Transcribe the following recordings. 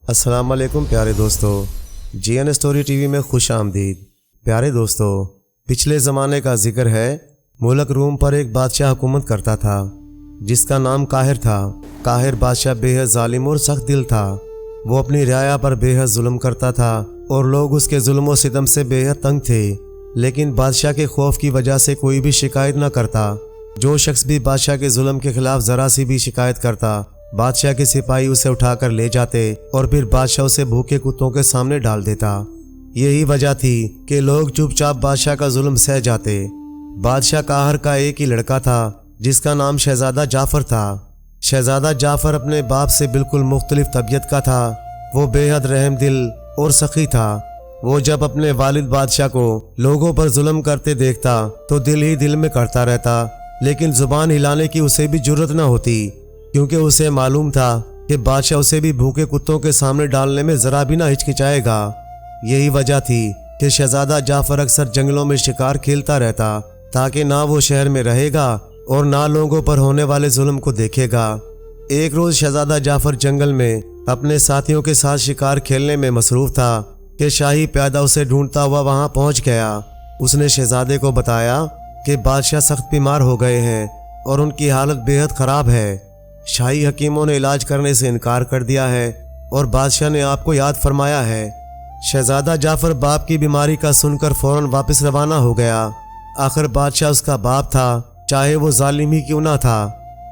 السلام علیکم پیارے دوستو، جی این اسٹوری ٹی وی میں خوش آمدید۔ پیارے دوستو، پچھلے زمانے کا ذکر ہے۔ ملک روم پر ایک بادشاہ حکومت کرتا تھا جس کا نام قاہر تھا۔ قاہر بادشاہ بے حد ظالم اور سخت دل تھا۔ وہ اپنی رعایا پر بے حد ظلم کرتا تھا اور لوگ اس کے ظلم و ستم سے بے حد تنگ تھے، لیکن بادشاہ کے خوف کی وجہ سے کوئی بھی شکایت نہ کرتا۔ جو شخص بھی بادشاہ کے ظلم کے خلاف ذرا سی بھی شکایت کرتا، بادشاہ کے سپاہی اسے اٹھا کر لے جاتے اور پھر بادشاہ اسے بھوکے کتوں کے سامنے ڈال دیتا۔ یہی وجہ تھی کہ لوگ چپ چاپ بادشاہ کا ظلم سہ جاتے۔ بادشاہ قاہر کا ایک ہی لڑکا تھا جس کا نام شہزادہ جعفر تھا۔ شہزادہ جعفر اپنے باپ سے بالکل مختلف طبیعت کا تھا۔ وہ بے حد رحم دل اور سخی تھا۔ وہ جب اپنے والد بادشاہ کو لوگوں پر ظلم کرتے دیکھتا تو دل ہی دل میں کرتا رہتا، لیکن زبان ہلانے کی اسے بھی جرت نہ ہوتی، کیونکہ اسے معلوم تھا کہ بادشاہ اسے بھی بھوکے کتوں کے سامنے ڈالنے میں ذرا بھی نہ ہچکچائے گا۔ یہی وجہ تھی کہ شہزادہ جعفر اکثر جنگلوں میں شکار کھیلتا رہتا، تاکہ نہ وہ شہر میں رہے گا اور نہ لوگوں پر ہونے والے ظلم کو دیکھے گا۔ ایک روز شہزادہ جعفر جنگل میں اپنے ساتھیوں کے ساتھ شکار کھیلنے میں مصروف تھا کہ شاہی پیادہ اسے ڈھونڈتا ہوا وہاں پہنچ گیا۔ اس نے شہزادے کو بتایا کہ بادشاہ سخت بیمار ہو گئے ہیں اور ان کی حالت بے حد خراب ہے۔ شاہی حکیموں نے علاج کرنے سے انکار کر دیا ہے اور بادشاہ نے آپ کو یاد فرمایا ہے۔ شہزادہ جعفر باپ کی بیماری کا سن کر فوراً واپس روانہ ہو گیا۔ آخر بادشاہ اس کا باپ تھا، چاہے وہ ظالم ہی کیوں نہ تھا،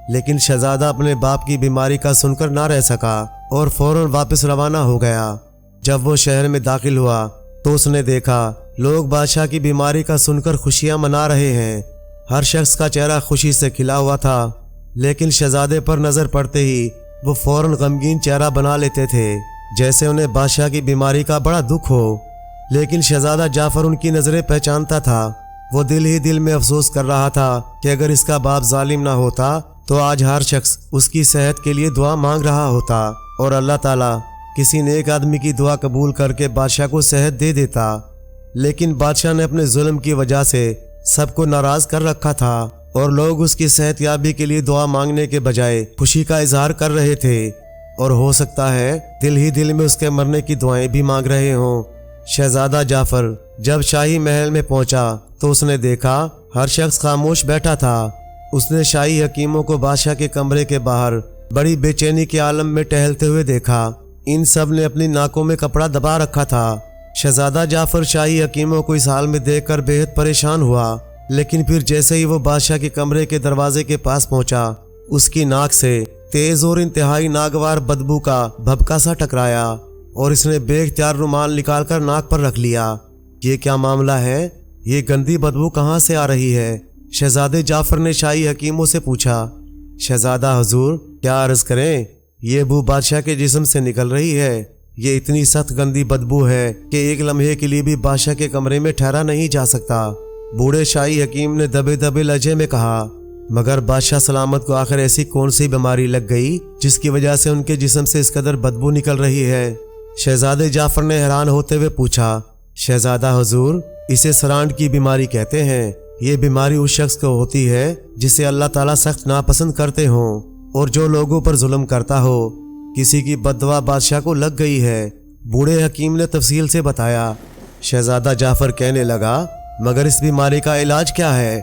لیکن شہزادہ اپنے باپ کی بیماری کا سن کر نہ رہ سکا اور فوراً واپس روانہ ہو گیا۔ جب وہ شہر میں داخل ہوا تو اس نے دیکھا لوگ بادشاہ کی بیماری کا سن کر خوشیاں منا رہے ہیں۔ ہر شخص کا چہرہ خوشی سے کھلا ہوا تھا، لیکن شہزادے پر نظر پڑتے ہی وہ فوراً غمگین چہرہ بنا لیتے تھے، جیسے انہیں بادشاہ کی بیماری کا بڑا دکھ ہو۔ لیکن شہزادہ جعفر ان کی نظریں پہچانتا تھا۔ وہ دل ہی دل میں افسوس کر رہا تھا کہ اگر اس کا باپ ظالم نہ ہوتا تو آج ہر شخص اس کی صحت کے لیے دعا مانگ رہا ہوتا اور اللہ تعالیٰ کسی نیک آدمی کی دعا قبول کر کے بادشاہ کو صحت دے دیتا۔ لیکن بادشاہ نے اپنے ظلم کی وجہ سے سب کو ناراض کر رکھا تھا اور لوگ اس کی صحت یابی کے لیے دعا مانگنے کے بجائے خوشی کا اظہار کر رہے تھے، اور ہو سکتا ہے دل ہی دل میں اس کے مرنے کی دعائیں بھی مانگ رہے ہوں۔ شہزادہ جعفر جب شاہی محل میں پہنچا تو اس نے دیکھا ہر شخص خاموش بیٹھا تھا۔ اس نے شاہی حکیموں کو بادشاہ کے کمرے کے باہر بڑی بے چینی کے عالم میں ٹہلتے ہوئے دیکھا۔ ان سب نے اپنی ناکوں میں کپڑا دبا رکھا تھا۔ شہزادہ جعفر شاہی حکیموں کو اس حال میں دیکھ کر بے حد پریشان ہوا، لیکن پھر جیسے ہی وہ بادشاہ کے کمرے کے دروازے کے پاس پہنچا، اس کی ناک سے تیز اور انتہائی ناگوار بدبو کا بھبکا سا ٹکرایا اور اس نے بے اختیار رومال نکال کر ناک پر رکھ لیا۔ یہ کیا معاملہ ہے؟ یہ گندی بدبو کہاں سے آ رہی ہے؟ شہزادے جعفر نے شاہی حکیموں سے پوچھا۔ شہزادہ حضور، کیا عرض کریں، یہ بو بادشاہ کے جسم سے نکل رہی ہے۔ یہ اتنی سخت گندی بدبو ہے کہ ایک لمحے کے لیے بھی بادشاہ کے کمرے میں ٹھہرا نہیں جا سکتا۔ بوڑھے شاہی حکیم نے دبے دبے لہجے میں کہا، مگر بادشاہ سلامت کو آخر ایسی کون سی بیماری لگ گئی جس کی وجہ سے ان کے جسم سے اس قدر بدبو نکل رہی ہے؟ شہزادے جعفر نے حیران ہوتے ہوئے پوچھا۔ شہزادہ حضور، اسے سرانڈ کی بیماری کہتے ہیں۔ یہ بیماری اس شخص کو ہوتی ہے جسے اللہ تعالیٰ سخت ناپسند کرتے ہوں اور جو لوگوں پر ظلم کرتا ہو۔ کسی کی بد دعا بادشاہ کو لگ گئی ہے، بوڑھے حکیم نے تفصیل سے بتایا۔ شہزادہ جعفر کہنے لگا، مگر اس بیماری کا علاج کیا ہے؟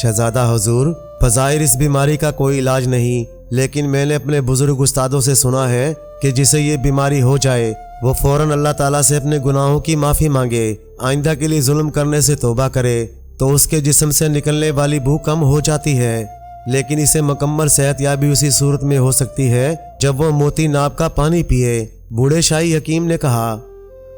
شہزادہ حضور، بظاہر اس بیماری کا کوئی علاج نہیں، لیکن میں نے اپنے بزرگ استادوں سے سنا ہے کہ جسے یہ بیماری ہو جائے وہ فوراً اللہ تعالیٰ سے اپنے گناہوں کی معافی مانگے، آئندہ کے لیے ظلم کرنے سے توبہ کرے تو اس کے جسم سے نکلنے والی بو کم ہو جاتی ہے۔ لیکن اسے مکمل صحت یابی اسی صورت میں ہو سکتی ہے جب وہ موتی ناب کا پانی پیے۔ بوڑھے شاہی حکیم نے کہا،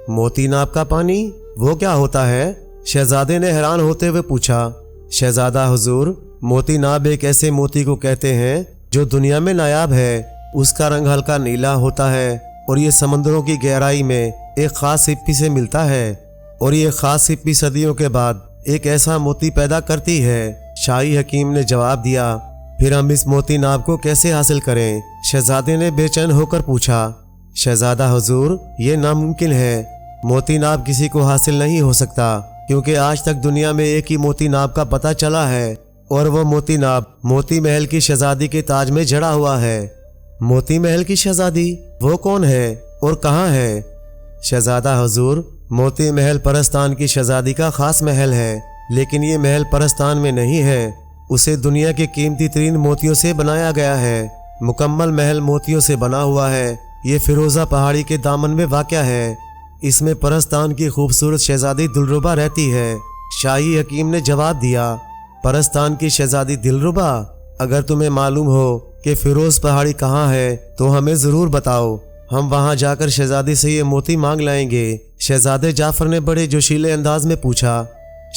موتی ناب کا پانی؟ وہ کیا ہوتا ہے؟ شہزادے نے حیران ہوتے ہوئے پوچھا۔ شہزادہ حضور، موتی ناب ایک ایسے موتی کو کہتے ہیں جو دنیا میں نایاب ہے۔ اس کا رنگ ہلکا نیلا ہوتا ہے اور یہ سمندروں کی گہرائی میں ایک خاص سپی سے ملتا ہے، اور یہ خاص سپی صدیوں کے بعد ایک ایسا موتی پیدا کرتی ہے۔ شاہی حکیم نے جواب دیا، پھر ہم اس موتی ناب کو کیسے حاصل کریں؟ شہزادے نے بے چین ہو کر پوچھا۔ شہزادہ حضور، یہ ناممکن ہے۔ موتی ناب کسی کو حاصل نہیں ہو سکتا، کیونکہ آج تک دنیا میں ایک ہی موتی ناب کا پتہ چلا ہے، اور وہ موتی ناب موتی محل کی شہزادی کے تاج میں جڑا ہوا ہے۔ موتی محل کی شہزادی؟ وہ کون ہے؟ اور کہاں ہے؟ شہزادہ حضور، موتی محل پرستان کی شہزادی کا خاص محل ہے، لیکن یہ محل پرستان میں نہیں ہے، اسے دنیا کے قیمتی ترین موتیوں سے بنایا گیا ہے۔ مکمل محل موتیوں سے بنا ہوا ہے، یہ فیروزہ پہاڑی کے دامن میں واقع ہے۔ اس میں پرستان کی خوبصورت شہزادی دلربا رہتی ہے۔ شاہی حکیم نے جواب دیا، پرستان کی شہزادی دلربا؟ اگر تمہیں معلوم ہو کہ فیروز پہاڑی کہاں ہے تو ہمیں ضرور بتاؤ، ہم وہاں جا کر شہزادی سے یہ موتی مانگ لائیں گے۔ شہزادے جعفر نے بڑے جوشیلے انداز میں پوچھا،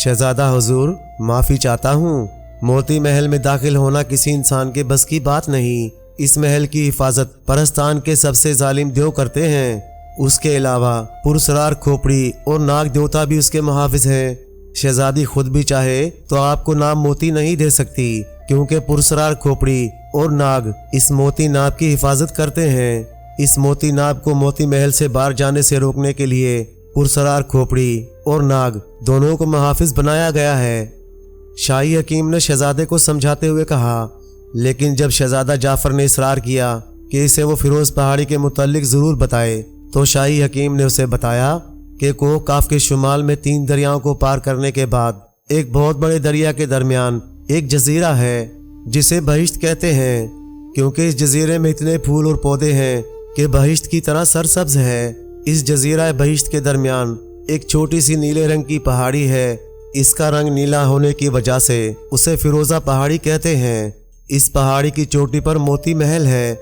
شہزادہ حضور، معافی چاہتا ہوں، موتی محل میں داخل ہونا کسی انسان کے بس کی بات نہیں۔ اس محل کی حفاظت پرستان کے سب سے ظالم دیو کرتے ہیں۔ اس کے علاوہ پرسرار کھوپڑی اور ناگ دیوتا بھی اس کے محافظ ہیں۔ شہزادی خود بھی چاہے تو آپ کو نام موتی نہیں دے سکتی، کیونکہ پرسرار کھوپڑی اور ناگ اس موتی ناب کی حفاظت کرتے ہیں۔ اس موتی ناب کو موتی محل سے باہر جانے سے روکنے کے لیے پرسرار کھوپڑی اور ناگ دونوں کو محافظ بنایا گیا ہے۔ شاہی حکیم نے شہزادے کو سمجھاتے ہوئے کہا، لیکن جب شہزادہ جعفر نے اصرار کیا کہ اسے وہ فیروز پہاڑی کے متعلق ضرور بتائے، تو شاہی حکیم نے اسے بتایا کہ کوہ کاف کے شمال میں 3 دریاؤں کو پار کرنے کے بعد ایک بہت بڑے دریا کے درمیان ایک جزیرہ ہے جسے بہشت کہتے ہیں، کیونکہ اس جزیرے میں اتنے پھول اور پودے ہیں کہ بہشت کی طرح سرسبز ہے۔ اس جزیرہ بہشت کے درمیان ایک چھوٹی سی نیلے رنگ کی پہاڑی ہے۔ اس کا رنگ نیلا ہونے کی وجہ سے اسے فیروزہ پہاڑی کہتے ہیں۔ اس پہاڑی کی چوٹی پر موتی محل ہے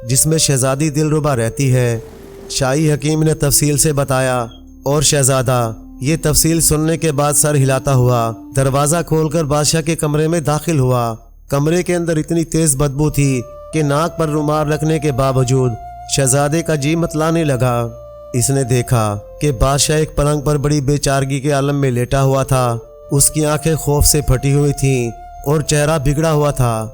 جس میں شہزادی دلربا رہتی ہے۔ شاہی حکیم نے تفصیل سے بتایا اور شہزادہ یہ تفصیل سننے کے بعد سر ہلاتا ہوا دروازہ کھول کر بادشاہ کے کمرے میں داخل ہوا۔ کمرے کے اندر اتنی تیز بدبو تھی کہ ناک پر رومال رکھنے کے باوجود شہزادے کا جی متلانے لگا۔ اس نے دیکھا کہ بادشاہ ایک پلنگ پر بڑی بے چارگی کے عالم میں لیٹا ہوا تھا۔ اس کی آنکھیں خوف سے پھٹی ہوئی تھیں اور چہرہ بگڑا ہوا تھا۔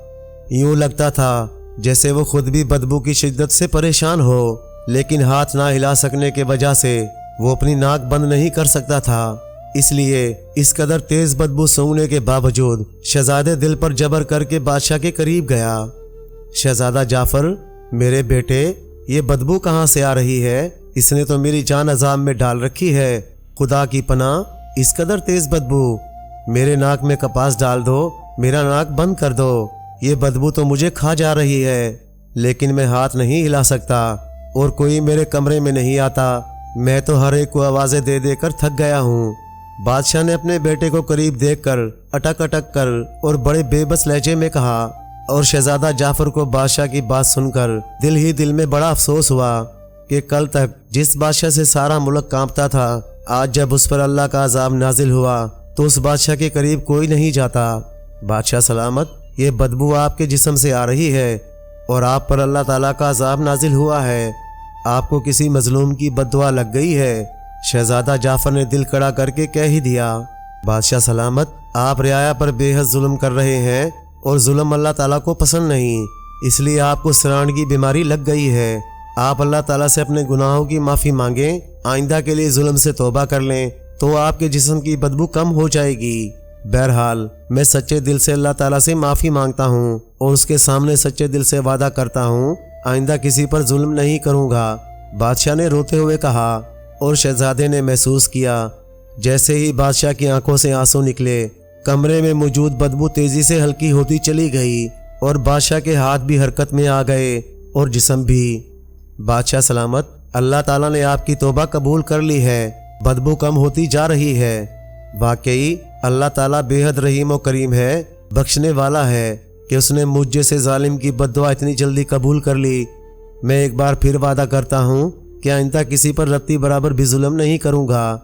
یوں لگتا تھا جیسے وہ خود بھی بدبو کی شدت سے پریشان ہو، لیکن ہاتھ نہ ہلا سکنے کی وجہ سے وہ اپنی ناک بند نہیں کر سکتا تھا۔ اس لیے اس قدر تیز بدبو سونگنے کے باوجود شہزادے دل پر جبر کر کے بادشاہ کے قریب گیا۔ شہزادہ جعفر، میرے بیٹے، یہ بدبو کہاں سے آ رہی ہے؟ اس نے تو میری جان عذاب میں ڈال رکھی ہے۔ خدا کی پناہ، اس قدر تیز بدبو! میرے ناک میں کپاس ڈال دو، میرا ناک بند کر دو، یہ بدبو تو مجھے کھا جا رہی ہے، لیکن میں ہاتھ نہیں ہلا سکتا اور کوئی میرے کمرے میں نہیں آتا۔ میں تو ہر ایک کو آوازیں دے دے کر تھک گیا ہوں۔ بادشاہ نے اپنے بیٹے کو قریب دیکھ کر اٹک اٹک کر اور بڑے بے بس لہجے میں کہا، اور شہزادہ جعفر کو بادشاہ کی بات سن کر دل ہی دل میں بڑا افسوس ہوا کہ کل تک جس بادشاہ سے سارا ملک کانپتا تھا، آج جب اس پر اللہ کا عذاب نازل ہوا تو اس بادشاہ کے قریب کوئی نہیں جاتا۔ بادشاہ سلامت، یہ بدبو آپ کے جسم سے آ رہی ہے اور آپ پر اللہ تعالیٰ کا عذاب نازل ہوا ہے۔ آپ کو کسی مظلوم کی بد دعا لگ گئی ہے۔ شہزادہ جعفر نے دل کڑا کر کے کہہ ہی دیا، بادشاہ سلامت، آپ رعایا پر بے حد ظلم کر رہے ہیں اور ظلم اللہ تعالیٰ کو پسند نہیں، اس لیے آپ کو سران کی بیماری لگ گئی ہے۔ آپ اللہ تعالیٰ سے اپنے گناہوں کی معافی مانگیں، آئندہ کے لیے ظلم سے توبہ کر لیں تو آپ کے جسم کی بدبو کم ہو جائے گی۔ بہرحال میں سچے دل سے اللہ تعالیٰ سے معافی مانگتا ہوں اور اس کے سامنے سچے دل سے وعدہ کرتا ہوں آئندہ کسی پر ظلم نہیں کروں گا، بادشاہ نے روتے ہوئے کہا۔ اور شہزادے نے محسوس کیا جیسے ہی بادشاہ کی آنکھوں سے آنسو نکلے، کمرے میں موجود بدبو تیزی سے ہلکی ہوتی چلی گئی اور بادشاہ کے ہاتھ بھی حرکت میں آ گئے اور جسم بھی۔ بادشاہ سلامت، اللہ تعالیٰ نے آپ کی توبہ قبول کر لی ہے، بدبو کم ہوتی جا رہی ہے۔ واقعی اللہ تعالیٰ بے حد رحیم و کریم ہے، بخشنے والا ہے کہ اس نے مجھ جیسے ظالم کی بد دعا اتنی جلدی قبول کر لی۔ میں ایک بار پھر وعدہ کرتا ہوں کہ آئندہ کسی پر رتی برابر بھی ظلم نہیں کروں گا،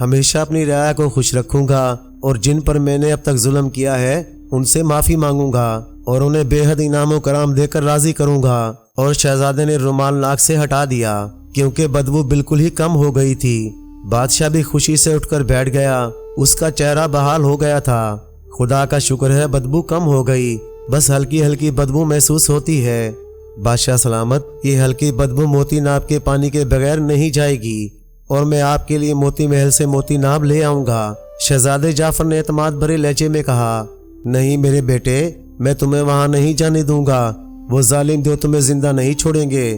ہمیشہ اپنی رعایا کو خوش رکھوں گا اور جن پر میں نے اب تک ظلم کیا ہے ان سے معافی مانگوں گا اور انہیں بے حد انعام و کرام دے کر راضی کروں گا۔ اور شہزادے نے رومال ناک سے ہٹا دیا کیونکہ بدبو بالکل ہی کم ہو گئی تھی۔ بادشاہ بھی خوشی سے اٹھ کر بیٹھ گیا، اس کا چہرہ بحال ہو گیا تھا۔ خدا کا شکر ہے بدبو کم ہو گئی، بس ہلکی ہلکی بدبو محسوس ہوتی ہے۔ بادشاہ سلامت، یہ ہلکی بدبو موتی ناب کے پانی کے بغیر نہیں جائے گی اور میں آپ کے لیے موتی محل سے موتی ناب لے آؤں گا۔ شہزادے جعفر نے اعتماد بھرے لہجے میں کہا، نہیں میرے بیٹے، میں تمہیں وہاں نہیں جانے دوں گا، وہ ظالم جو تمہیں زندہ نہیں چھوڑیں گے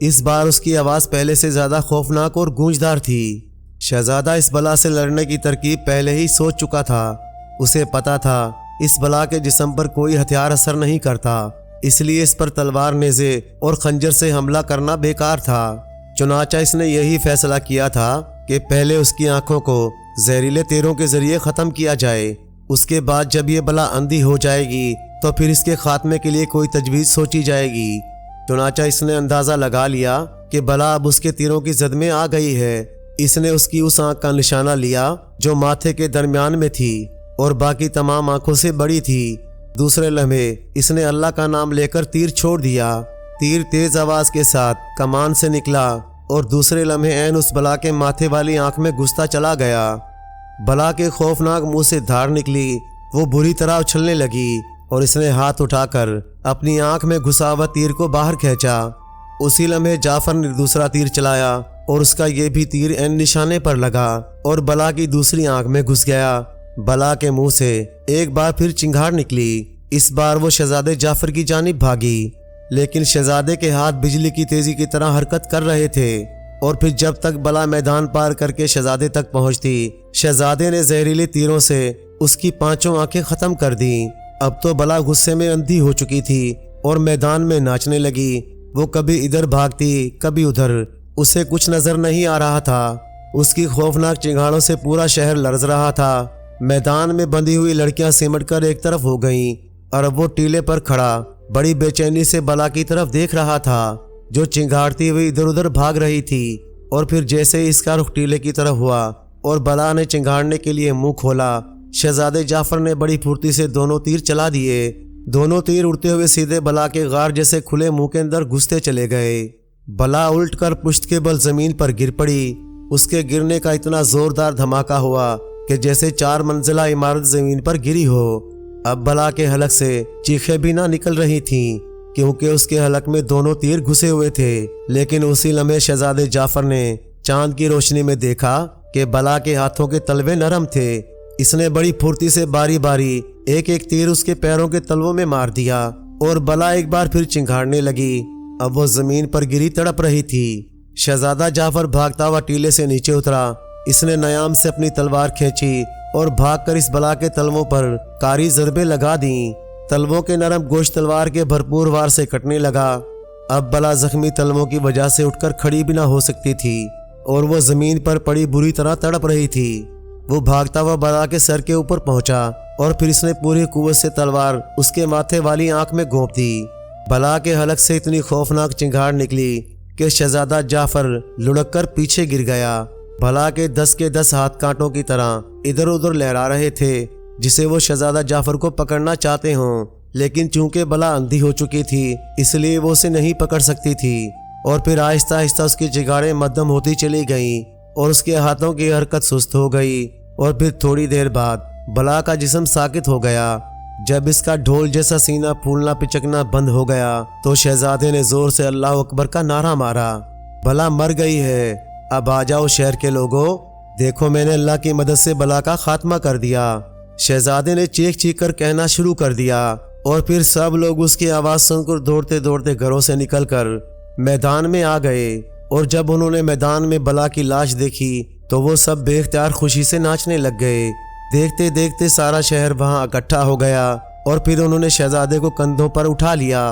اس بار اس کی آواز پہلے سے زیادہ خوفناک اور گونجدار تھی۔ شہزادہ اس بلا سے لڑنے کی ترکیب پہلے ہی سوچ چکا تھا۔ اسے پتا تھا اس بلا کے جسم پر کوئی ہتھیار اثر نہیں کرتا، اس لیے اس پر تلوار، نیزے اور خنجر سے حملہ کرنا بیکار تھا۔ چنانچہ اس نے یہی فیصلہ کیا تھا کہ پہلے اس کی آنکھوں کو زہریلے تیروں کے ذریعے ختم کیا جائے، اس کے بعد جب یہ بلا اندھی ہو جائے گی تو پھر اس کے خاتمے کے لیے کوئی تجویز سوچی جائے گی۔ چنانچہ اس نے اندازہ لگا لیا کہ بلا اب اس کے تیروں کی زد میں آ گئی ہے۔ اس نے اس کی اس آنکھ کا نشانہ لیا جو ماتھے کے درمیان میں تھی اور باقی تمام آنکھوں سے بڑی تھی۔ دوسرے لمحے اس نے اللہ کا نام لے کر تیر چھوڑ دیا۔ تیر تیز آواز کے ساتھ کمان سے نکلا اور دوسرے لمحے عین اس بلا کے ماتھے والی آنکھ میں گھستا چلا گیا۔ بلا کے خوفناک منہ سے دھار نکلی، وہ بری طرح اچھلنے لگی اور اس نے ہاتھ اٹھا کر اپنی آنکھ میں گھسا ہوا تیر کو باہر کھینچا۔ اسی لمحے جعفر نے دوسرا تیر چلایا اور اس کا یہ بھی تیر عین نشانے پر لگا اور بلا کی دوسری آنکھ میں گھس گیا۔ بلا کے منہ سے ایک بار پھر چنگھاڑ نکلی۔ اس بار وہ شہزادے جعفر کی جانب بھاگی، لیکن شہزادے کے ہاتھ بجلی کی تیزی کی طرح حرکت کر رہے تھے اور پھر جب تک بلا میدان پار کر کے شہزادے تک پہنچتی، شہزادے نے زہریلے تیروں سے اس کی پانچوں آنکھیں ختم کر دیں۔ اب تو بلا غصے میں اندھی ہو چکی تھی اور میدان میں ناچنے لگی۔ وہ کبھی ادھر بھاگتی کبھی ادھر، اسے کچھ نظر نہیں آ رہا تھا۔ اس کی خوفناک چنگھاڑوں سے پورا شہر لرز رہا تھا۔ میدان میں بندھی ہوئی لڑکیاں سمٹ کر ایک طرف ہو گئیں اور اب وہ ٹیلے پر کھڑا بڑی بے چینی سے بلا کی طرف دیکھ رہا تھا جو چنگھاڑتی ہوئی ادھر ادھر بھاگ رہی تھی۔ اور پھر جیسے ہی اس کا رخ ٹیلے کی طرف ہوا اور بلا نے چنگھاڑنے کے لیے منہ کھولا، شہزادے جعفر نے بڑی پھرتی سے دونوں تیر چلا دیے۔ دونوں تیر اڑتے ہوئے سیدھے بلا کے غار جیسے کھلے منہ کے اندر گھستے چلے گئے۔ بلا الٹ کر پشت کے بل زمین پر گر پڑی۔ اس کے گرنے کا اتنا زوردار دھماکہ ہوا کہ جیسے 4 منزلہ عمارت زمین پر گری ہو۔ اب بلا کے حلق سے چیخیں بھی نہ نکل رہی تھیں کیونکہ اس کے حلق میں دونوں تیر گھسے ہوئے تھے، لیکن اسی لمحے شہزادے جعفر نے چاند کی روشنی میں دیکھا کہ بلا کے ہاتھوں کے تلوے نرم تھے۔ اس نے بڑی پھرتی سے باری باری ایک ایک تیر اس کے پیروں کے تلووں میں مار دیا اور بلا ایک بار پھر چنگھاڑنے لگی۔ اب وہ زمین پر گری تڑپ رہی تھی۔ شہزادہ جعفر بھاگتا ہوا ٹیلے سے نیچے اترا۔ اس نے نیام سے اپنی تلوار کھینچی اور بھاگ کر اس بلا کے تلووں پر کاری ضربیں لگا دیں۔ تلووں کے نرم گوشت تلوار کے بھرپور وار سے کٹنے لگا۔ اب بلا زخمی تلووں کی وجہ سے اٹھ کر کھڑی بھی نہ ہو سکتی تھی اور وہ زمین پر پڑی بری طرح تڑپ رہی تھی۔ وہ بھاگتا ہوا بلا کے سر کے اوپر پہنچا اور پھر اس نے پوری قوت سے تلوار اس کے ماتھے والی آنکھ میں گھونپ دی۔ بلا کے حلق سے اتنی خوفناک چنگھاڑ نکلی کہ شہزادہ جعفر لڑک کر پیچھے گر گیا۔ بلا کے 10 کے 10 ہاتھ کانٹوں کی طرح ادھر ادھر لہرا رہے تھے جسے وہ شہزادہ جعفر کو پکڑنا چاہتے ہوں، لیکن چونکہ بلا اندھی ہو چکی تھی اس لیے وہ اسے نہیں پکڑ سکتی تھی۔ اور پھر آہستہ آہستہ اس کی چنگاڑیں مدھم ہوتی چلی گئیں اور اس کے ہاتھوں کی حرکت سست ہو گئی اور پھر تھوڑی دیر بعد بلا کا جسم ساکت ہو گیا۔ جب اس کا ڈھول جیسا سینہ پھولنا پچکنا بند ہو گیا تو شہزادے نے زور سے اللہ اکبر کا نعرہ مارا۔ بلا مر گئی ہے، اب آ جاؤ شہر کے لوگوں، دیکھو میں نے اللہ کی مدد سے بلا کا خاتمہ کر دیا۔ شہزادے نے چیخ چیخ کر کہنا شروع کر دیا اور پھر سب لوگ اس کی آواز سن کر دوڑتے دوڑتے گھروں سے نکل کر میدان میں آ گئے۔ اور جب انہوں نے میدان میں بلا کی لاش دیکھی تو وہ سب بے اختیار خوشی سے ناچنے لگ گئے۔ دیکھتے دیکھتے سارا شہر وہاں اکٹھا ہو گیا اور پھر انہوں نے شہزادے کو کندھوں پر اٹھا لیا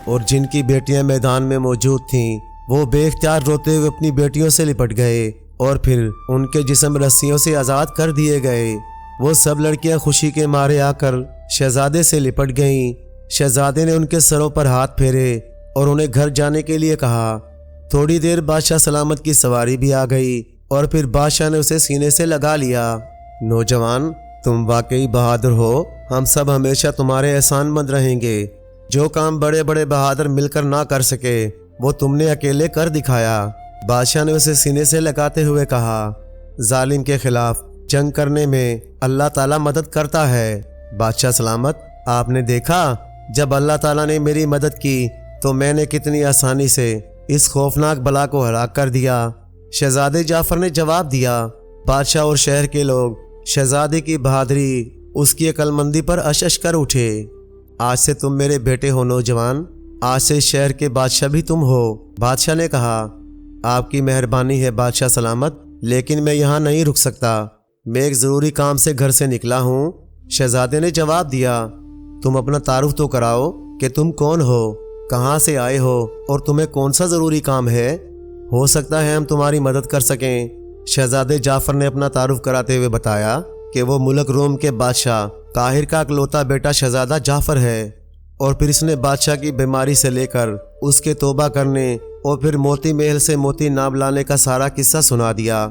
اور جن کی بیٹیاں میدان میں موجود تھیں وہ بے اختیار روتے ہوئے اپنی بیٹیوں سے لپٹ گئے اور پھر ان کے جسم رسیوں سے آزاد کر دیے گئے۔ وہ سب لڑکیاں خوشی کے مارے آ کر شہزادے سے لپٹ گئیں۔ شہزادے نے ان کے سروں پر ہاتھ پھیرے اور انہیں گھر جانے کے لیے کہا۔ تھوڑی دیر بادشاہ سلامت کی سواری بھی آ گئی اور پھر بادشاہ نے اسے سینے سے لگا لیا۔ نوجوان، تم واقعی بہادر ہو، ہم سب ہمیشہ تمہارے احسان مند رہیں گے۔ جو کام بڑے بڑے بہادر مل کر نہ کر سکے وہ تم نے اکیلے کر دکھایا۔ بادشاہ نے اسے سینے سے لگاتے ہوئے کہا، ظالم کے خلاف جنگ کرنے میں اللہ تعالیٰ مدد کرتا ہے۔ بادشاہ سلامت، آپ نے دیکھا جب اللہ تعالیٰ نے میری مدد کی تو میں نے کتنی آسانی سے اس خوفناک بلا کو ہلاک کر دیا۔ شہزادے جعفر نے جواب دیا۔ بادشاہ اور شہر کے لوگ شہزادے کی بہادری، اس کی عقل مندی پر اشش کر اٹھے۔ آج سے تم میرے بیٹے ہو نوجوان، آج سے اس شہر کے بادشاہ بھی تم ہو۔ بادشاہ نے کہا آپ کی مہربانی ہے بادشاہ سلامت، لیکن میں یہاں نہیں رک سکتا، میں ایک ضروری کام سے گھر سے نکلا ہوں۔ شہزادے نے جواب دیا تم اپنا تعارف تو کراؤ کہ تم کون ہو، کہاں سے آئے ہو اور تمہیں کون سا ضروری کام ہے، ہو سکتا ہے ہم تمہاری مدد کر سکیں۔ شہزادے جعفر نے اپنا تعارف کراتے ہوئے بتایا کہ وہ ملک روم کے بادشاہ قاہر کا اکلوتا بیٹا شہزادہ جعفر ہے، اور پھر اس نے بادشاہ کی بیماری سے لے کر اس کے توبہ کرنے اور پھر موتی محل سے موتی ناب لانے کا سارا قصہ سنا دیا۔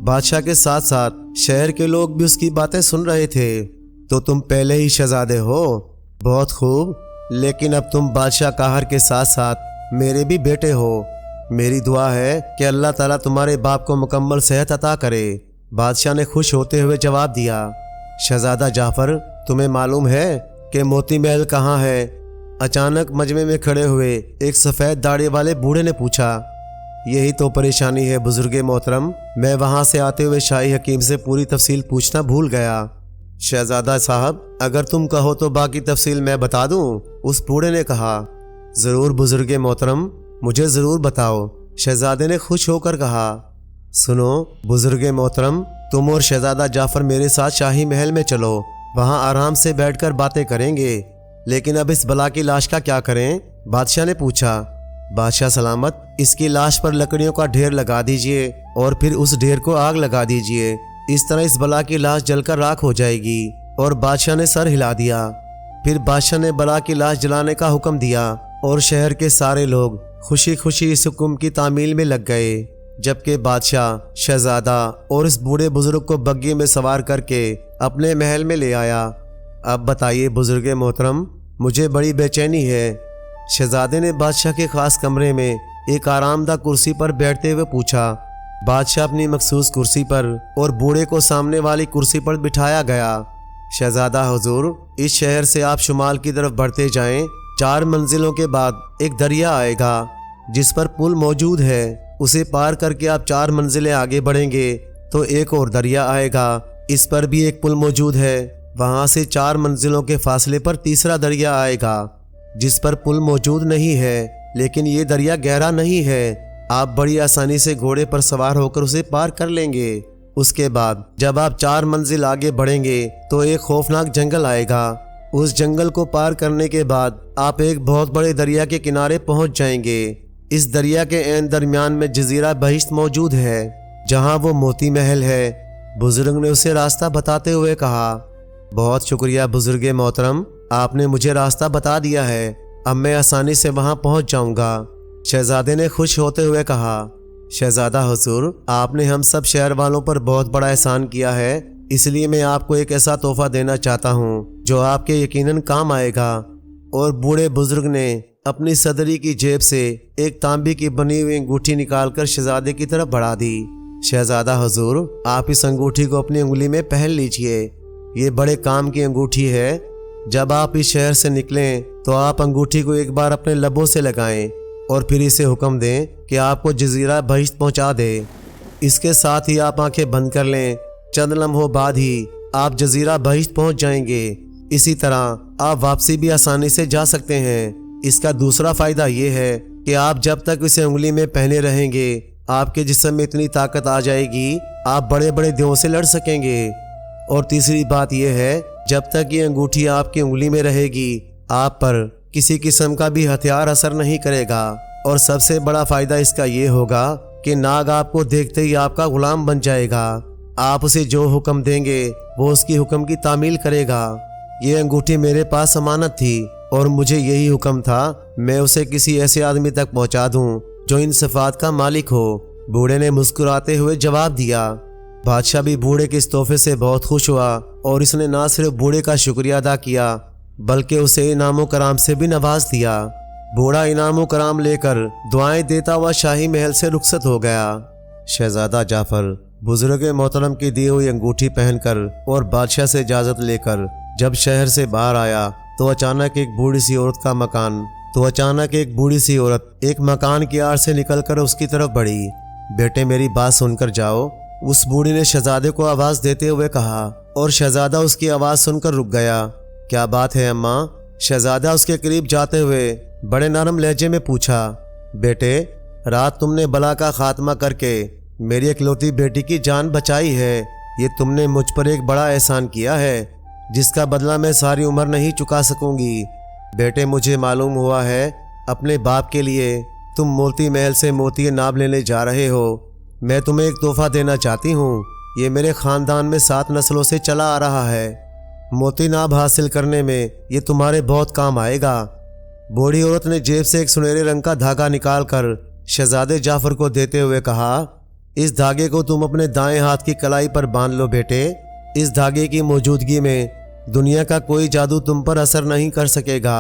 بادشاہ کے ساتھ ساتھ شہر کے لوگ بھی اس کی باتیں سن رہے تھے۔ تو تم پہلے ہی شہزادے ہو، بہت خوب، لیکن اب تم بادشاہ قاہر کے ساتھ ساتھ میرے بھی بیٹے ہو۔ میری دعا ہے کہ اللہ تعالیٰ تمہارے باپ کو مکمل صحت عطا کرے۔ بادشاہ نے خوش ہوتے ہوئے جواب دیا شہزادہ جعفر تمہیں معلوم ہے کہ موتی محل کہاں ہے؟ اچانک مجمع میں کھڑے ہوئے ایک سفید داڑھی والے بوڑھے نے پوچھا۔ یہی تو پریشانی ہے بزرگ محترم، میں وہاں سے آتے ہوئے شاہی حکیم سے پوری تفصیل پوچھنا بھول گیا۔ شہزادہ صاحب اگر تم کہو تو باقی تفصیل میں بتا دوں، اس بوڑھے نے کہا۔ ضرور بزرگ محترم، مجھے ضرور بتاؤ، شہزادے نے خوش ہو کر کہا۔ سنو بزرگ محترم، تم اور شہزادہ جعفر میرے ساتھ شاہی محل میں چلو، وہاں آرام سے بیٹھ کر باتیں کریں گے۔ لیکن اب اس بلا کی لاش کا کیا کریں؟ بادشاہ نے پوچھا۔ بادشاہ سلامت اس کی لاش پر لکڑیوں کا ڈھیر لگا دیجئے اور پھر اس ڈھیر کو آگ لگا دیجئے، اس طرح اس بلا کی لاش جل کر راکھ ہو جائے گی۔ اور بادشاہ نے سر ہلا دیا۔ پھر بادشاہ نے بلا کی لاش جلانے کا حکم دیا اور شہر کے سارے لوگ خوشی خوشی اس حکم کی تعمیل میں لگ گئے، جبکہ بادشاہ شہزادہ اور اس بوڑھے بزرگ کو بگھی میں سوار کر کے اپنے محل میں لے آیا۔ اب بتائیے بزرگ محترم، مجھے بڑی بے چینی ہے۔ شہزادے نے بادشاہ کے خاص کمرے میں ایک آرام دہ کرسی پر بیٹھتے ہوئے پوچھا۔ بادشاہ اپنی مخصوص کرسی پر اور بوڑھے کو سامنے والی کرسی پر بٹھایا گیا۔ شہزادہ حضور، اس شہر سے آپ شمال کی طرف بڑھتے جائیں، 4 منزلوں کے بعد ایک دریا آئے گا جس پر پل موجود ہے، اسے پار کر کے آپ 4 منزلیں آگے بڑھیں گے تو ایک اور دریا آئے گا، اس پر بھی ایک پل موجود ہے، وہاں سے 4 منزلوں کے فاصلے پر تیسرا دریا آئے گا جس پر پل موجود نہیں ہے، لیکن یہ دریا گہرا نہیں ہے، آپ بڑی آسانی سے گھوڑے پر سوار ہو کر اسے پار کر لیں گے۔ اس کے بعد جب آپ 4 منزل آگے بڑھیں گے تو ایک خوفناک جنگل آئے گا، اس جنگل کو پار کرنے کے بعد آپ ایک بہت بڑے دریا کے کنارے پہنچ جائیں گے۔ اس دریا کے عین درمیان میں جزیرہ بہشت موجود ہے جہاں وہ موتی محل ہے۔ بزرگ نے اسے راستہ بتاتے ہوئے کہا۔ بہت شکریہ بزرگ محترم، آپ نے مجھے راستہ بتا دیا ہے، اب میں آسانی سے وہاں پہنچ جاؤں گا۔ شہزادے نے خوش ہوتے ہوئے کہا۔ شہزادہ حضور، آپ نے ہم سب شہر والوں پر بہت بڑا احسان کیا ہے، اس لیے میں آپ کو ایک ایسا تحفہ دینا چاہتا ہوں جو آپ کے یقیناً کام آئے گا۔ اور بوڑھے بزرگ نے اپنی صدری کی جیب سے ایک تانبے کی بنی ہوئی انگوٹھی نکال کر شہزادے کی طرف بڑھا دی۔ شہزادہ حضور، آپ اس انگوٹھی کو اپنی انگلی میں پہن لیجئے، یہ بڑے کام کی انگوٹھی ہے۔ جب آپ اس شہر سے نکلیں تو آپ انگوٹھی کو ایک بار اپنے لبوں سے لگائیں اور پھر اسے حکم دیں کہ آپ کو جزیرہ بہشت پہنچا دے۔ اس کے ساتھ ہی آپ آنکھیں بند کر لیں، چند لمحوں بعد ہی آپ جزیرہ بہشت پہنچ جائیں گے۔ اسی طرح آپ واپسی بھی آسانی سے جا سکتے ہیں۔ اس کا دوسرا فائدہ یہ ہے کہ آپ جب تک اسے انگلی میں پہنے رہیں گے آپ کے جسم میں اتنی طاقت آ جائے گی آپ بڑے بڑے دیووں سے لڑ سکیں گے۔ اور تیسری بات یہ ہے جب تک یہ انگوٹھی آپ کی انگلی میں رہے گی آپ پر کسی قسم کا بھی ہتھیار اثر نہیں کرے گا۔ اور سب سے بڑا فائدہ اس کا یہ ہوگا کہ ناگ آپ کو دیکھتے ہی آپ کا غلام بن جائے گا، آپ اسے جو حکم دیں گے وہ اس کی حکم کی تعمیل کرے گا۔ یہ انگوٹھی میرے پاس امانت تھی اور مجھے یہی حکم تھا میں اسے کسی ایسے آدمی تک پہنچا دوں جو ان صفات کا مالک ہو۔ بوڑھے نے مسکراتے ہوئے جواب دیا۔ بادشاہ بھی بوڑھے کے اس تحفے سے بہت خوش ہوا اور اس نے نہ صرف بوڑھے کا شکریہ ادا کیا بلکہ اسے انعام و کرام سے بھی نواز دیا۔ بوڑھا انعام و کرام لے کر دعائیں دیتا ہوا شاہی محل سے رخصت ہو گیا۔ شہزادہ جعفر بزرگ محترم کی دی ہوئی انگوٹھی پہن کر اور بادشاہ سے اجازت لے کر جب شہر سے باہر آیا تو اچانک ایک بوڑھی سی عورت ایک مکان کی آڑ سے نکل کر اس کی طرف بڑھی۔ بیٹے میری بات سن کر جاؤ، اس بوڑھی نے شہزادے کو آواز دیتے ہوئے کہا، اور شہزادہ اس کی آواز سن کر رک گیا۔ کیا بات ہے اماں؟ شہزادہ اس کے قریب جاتے ہوئے بڑے نرم لہجے میں پوچھا، بیٹے، رات تم نے بلا کا خاتمہ کر کے میری اکلوتی بیٹی کی جان بچائی ہے۔ یہ تم نے مجھ پر ایک بڑا احسان کیا ہے جس کا بدلہ میں ساری عمر نہیں چکا سکوں گی۔ بیٹے، مجھے معلوم ہوا ہے اپنے باپ کے لیے تم موتی محل سے موتی ناب لینے جا رہے ہو۔ میں تمہیں ایک تحفہ دینا چاہتی ہوں، یہ میرے خاندان میں 7 نسلوں سے چلا آ رہا ہے۔ موتی ناب حاصل کرنے میں یہ تمہارے بہت کام آئے گا۔ بوڑھی عورت نے جیب سے ایک سنہرے رنگ کا دھاگا نکال کر شہزادے جعفر کو دیتے ہوئے کہا، اس دھاگے کو تم اپنے دائیں ہاتھ کی کلائی پر باندھ لو بیٹے۔ اس دھاگے کی موجودگی میں دنیا کا کوئی جادو تم پر اثر نہیں کر سکے گا۔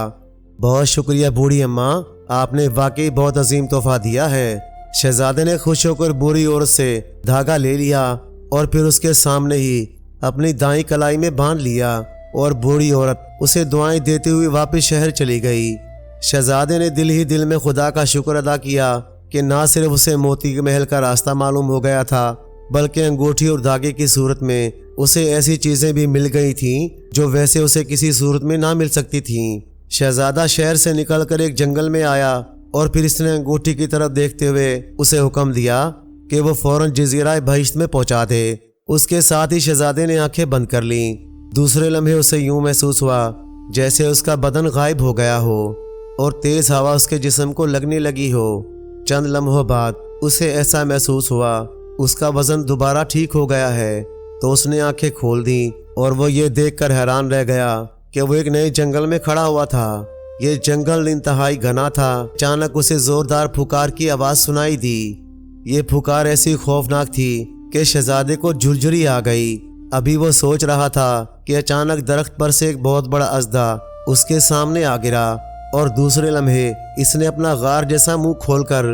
بہت شکریہ بوڑھی اماں، آپ نے واقعی بہت عظیم تحفہ دیا ہے۔ شہزادے نے خوش ہو کر بوڑھی عورت سے دھاگا لے لیا اور پھر اس کے سامنے ہی اپنی دائیں کلائی میں باندھ لیا اور بوڑھی عورت اسے دعائیں دیتے ہوئے واپس شہر چلی گئی۔ شہزادے نے دل ہی دل میں خدا کا شکر ادا کیا کہ نہ صرف اسے موتی کے محل کا راستہ معلوم ہو گیا تھا بلکہ انگوٹھی اور دھاگے کی صورت میں اسے ایسی چیزیں بھی مل گئی تھیں جو ویسے اسے کسی صورت میں نہ مل سکتی تھیں۔ شہزادہ شہر سے نکل کر ایک جنگل میں آیا اور پھر اس نے انگوٹھی کی طرف دیکھتے ہوئے اسے حکم دیا کہ وہ فوراً جزیرہ بہشت میں پہنچا دے۔ اس کے ساتھ ہی شہزادے نے آنکھیں بند کر لیں۔ دوسرے لمحے اسے یوں محسوس ہوا جیسے اس کا بدن غائب ہو گیا ہو اور تیز ہوا اس کے جسم کو لگنے لگی ہو۔ چند لمحوں بعد اسے ایسا محسوس ہوا اس کا وزن دوبارہ ٹھیک ہو گیا ہے، تو اس نے آنکھیں کھول دیں اور وہ یہ دیکھ کر حیران رہ گیا کہ وہ ایک نئے جنگل میں کھڑا ہوا تھا۔ یہ جنگل انتہائی گھنا تھا۔ اچانک اسے زوردار پھکار کی آواز سنائی دی۔ یہ پھکار ایسی خوفناک تھی کہ شہزادے کو جھرجھری آ گئی۔ ابھی وہ سوچ رہا تھا کہ اچانک درخت پر سے ایک بہت بڑا اژدہا اس کے سامنے آ گرا اور دوسرے لمحے اس نے اپنا غار جیسا منہ کھول کر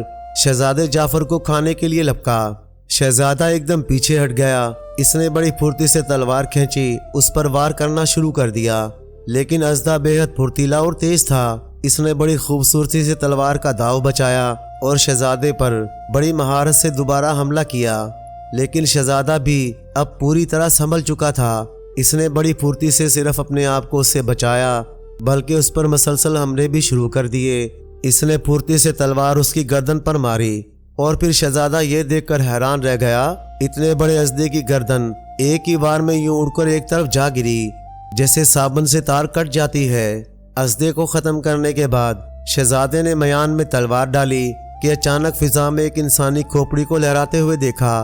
شہزادے جعفر کو کھانے کے لیے لپکا۔ شہزادہ ایک دم پیچھے ہٹ گیا۔ اس نے بڑی پھرتی سے تلوار کھینچی، اس پر وار کرنا شروع کر دیا، لیکن اژدہا بے حد پھرتیلا اور تیز تھا۔ اس نے بڑی خوبصورتی سے تلوار کا داؤ بچایا اور شہزادے پر بڑی مہارت سے دوبارہ حملہ کیا، لیکن شہزادہ بھی اب پوری طرح سنبھل چکا تھا۔ اس نے بڑی پھرتی سے صرف اپنے آپ کو اس سے بچایا بلکہ اس پر مسلسل حملے بھی شروع کر دیے۔ اس نے پھرتی سے تلوار اس کی گردن پر ماری اور پھر شہزادہ یہ دیکھ کر حیران رہ گیا، اتنے بڑے اژدہے کی گردن ایک ہی بار میں یوں اڑ کر ایک طرف جا گری جیسے صابن سے تار کٹ جاتی ہے۔ اژدہے کو ختم کرنے کے بعد شہزادے نے میان میں تلوار ڈالی کہ اچانک فضا میں ایک انسانی کھوپڑی کو لہراتے ہوئے دیکھا۔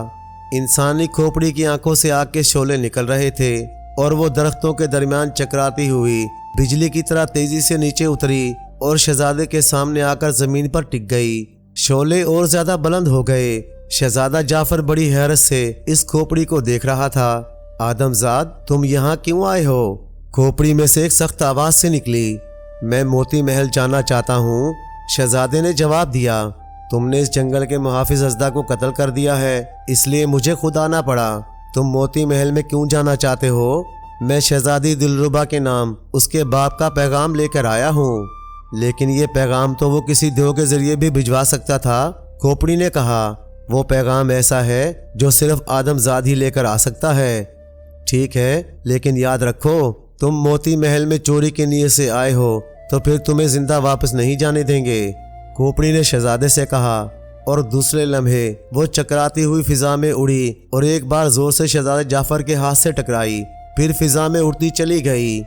انسانی کھوپڑی کی آنکھوں سے آگ کے شعلے نکل رہے تھے اور وہ درختوں کے درمیان چکراتی ہوئی بجلی کی طرح تیزی سے نیچے اتری اور شہزادے کے سامنے آ کر زمین پر ٹک گئی۔ شعلے اور زیادہ بلند ہو گئے۔ شہزادہ جعفر بڑی حیرت سے اس کھوپڑی کو دیکھ رہا تھا۔ آدم زاد، تم یہاں کیوں آئے ہو؟ کھوپڑی میں سے ایک سخت آواز سے نکلی۔ میں موتی محل جانا چاہتا ہوں، شہزادے نے جواب دیا۔ تم نے اس جنگل کے محافظ اژدہا کو قتل کر دیا ہے، اس لیے مجھے خود آنا پڑا۔ تم موتی محل میں کیوں جانا چاہتے ہو؟ میں شہزادی دلربا کے نام اس کے باپ کا پیغام لے کر آیا ہوں۔ لیکن یہ پیغام تو وہ کسی دیو کے ذریعے بھی بھجوا سکتا تھا، کھوپڑی نے کہا۔ وہ پیغام ایسا ہے جو صرف آدم زاد ہی لے کر آ سکتا ہے۔ ٹھیک ہے، لیکن یاد رکھو تم موتی محل میں چوری کی نیت سے آئے ہو تو پھر تمہیں زندہ واپس نہیں جانے دیں گے، کھوپڑی نے شہزادے سے کہا، اور دوسرے لمحے وہ چکراتی ہوئی فضا میں اڑی اور ایک بار زور سے شہزادے جعفر کے ہاتھ سے ٹکرائی، پھر فضا میں اڑتی چلی گئی۔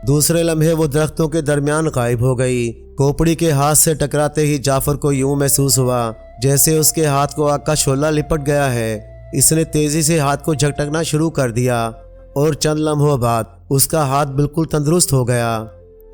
دوسرے لمحے وہ درختوں کے درمیان غائب ہو گئی۔ کھوپڑی کے ہاتھ سے ٹکراتے ہی جعفر کو یوں محسوس ہوا جیسے اس کے ہاتھ کو آگ کا شعلہ لپٹ گیا ہے۔ اس نے تیزی سے ہاتھ کو جھٹکنا شروع کر دیا اور چند لمحوں بعد اس کا ہاتھ بالکل تندرست ہو گیا۔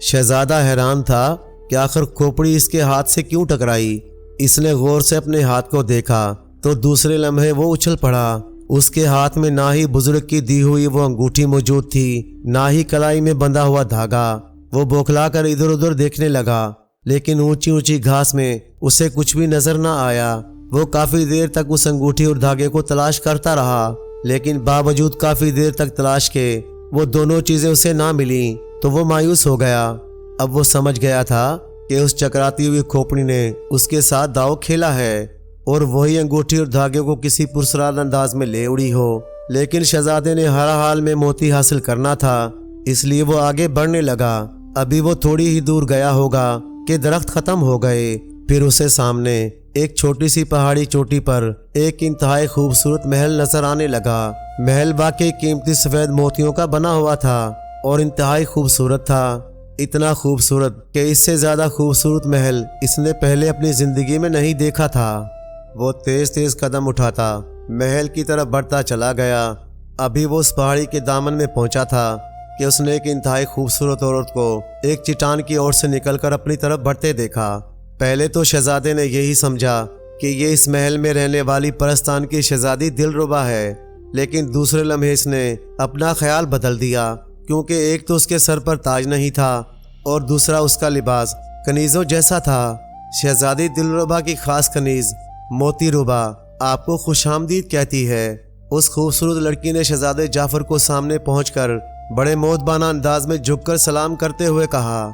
شہزادہ حیران تھا کہ آخر کھوپڑی اس کے ہاتھ سے کیوں ٹکرائی۔ اس نے غور سے اپنے ہاتھ کو دیکھا تو دوسرے لمحے وہ اچھل پڑا۔ اس کے ہاتھ میں نہ ہی بزرگ کی دی ہوئی وہ انگوٹھی موجود تھی، نہ ہی کلائی میں بندھا ہوا دھاگا۔ وہ بوکھلا کر ادھر ادھر دیکھنے لگا، لیکن اونچی اونچی گھاس میں اسے کچھ بھی نظر نہ آیا۔ وہ کافی دیر تک اس انگوٹھی اور دھاگے کو تلاش کرتا رہا، لیکن باوجود کافی دیر تک تلاش کے وہ دونوں چیزیں اسے نہ ملیں تو وہ مایوس ہو گیا۔ اب وہ سمجھ گیا تھا کہ اس چکراتی ہوئی کھوپڑی نے اس کے ساتھ داؤ کھیلا ہے اور وہی انگوٹھی اور دھاگے کو کسی پرسرار انداز میں لے اڑی ہو، لیکن شہزادے نے ہر حال میں موتی حاصل کرنا تھا، اس لیے وہ آگے بڑھنے لگا۔ ابھی وہ تھوڑی ہی دور گیا ہوگا کہ درخت ختم ہو گئے۔ پھر اسے سامنے ایک چھوٹی سی پہاڑی چوٹی پر ایک انتہائی خوبصورت محل نظر آنے لگا۔ محل واقعی قیمتی سفید موتیوں کا بنا ہوا تھا اور انتہائی خوبصورت تھا، اتنا خوبصورت کہ اس سے زیادہ خوبصورت محل اس نے پہلے اپنی زندگی میں نہیں دیکھا تھا۔ وہ تیز تیز قدم اٹھاتا محل کی طرف بڑھتا چلا گیا۔ ابھی وہ اس پہاڑی کے دامن میں پہنچا تھا کہ اس نے ایک انتہائی خوبصورت عورت کو ایک چٹان کی اور سے نکل کر اپنی طرف بڑھتے دیکھا۔ پہلے تو شہزادے نے یہی سمجھا کہ یہ اس محل میں رہنے والی پرستان کی شہزادی دلربا ہے، لیکن دوسرے لمحے اس نے اپنا خیال بدل دیا، کیونکہ ایک تو اس کے سر پر تاج نہیں تھا اور دوسرا اس کا لباس کنیزوں جیسا تھا۔ شہزادی دلربا کی خاص کنیز موتی ربا آپ کو خوش آمدید کہتی ہے۔ اس خوبصورت لڑکی نے شہزادے جعفر کو سامنے پہنچ کر بڑے مؤدبانہ انداز میں جھک کر سلام کرتے ہوئے کہا،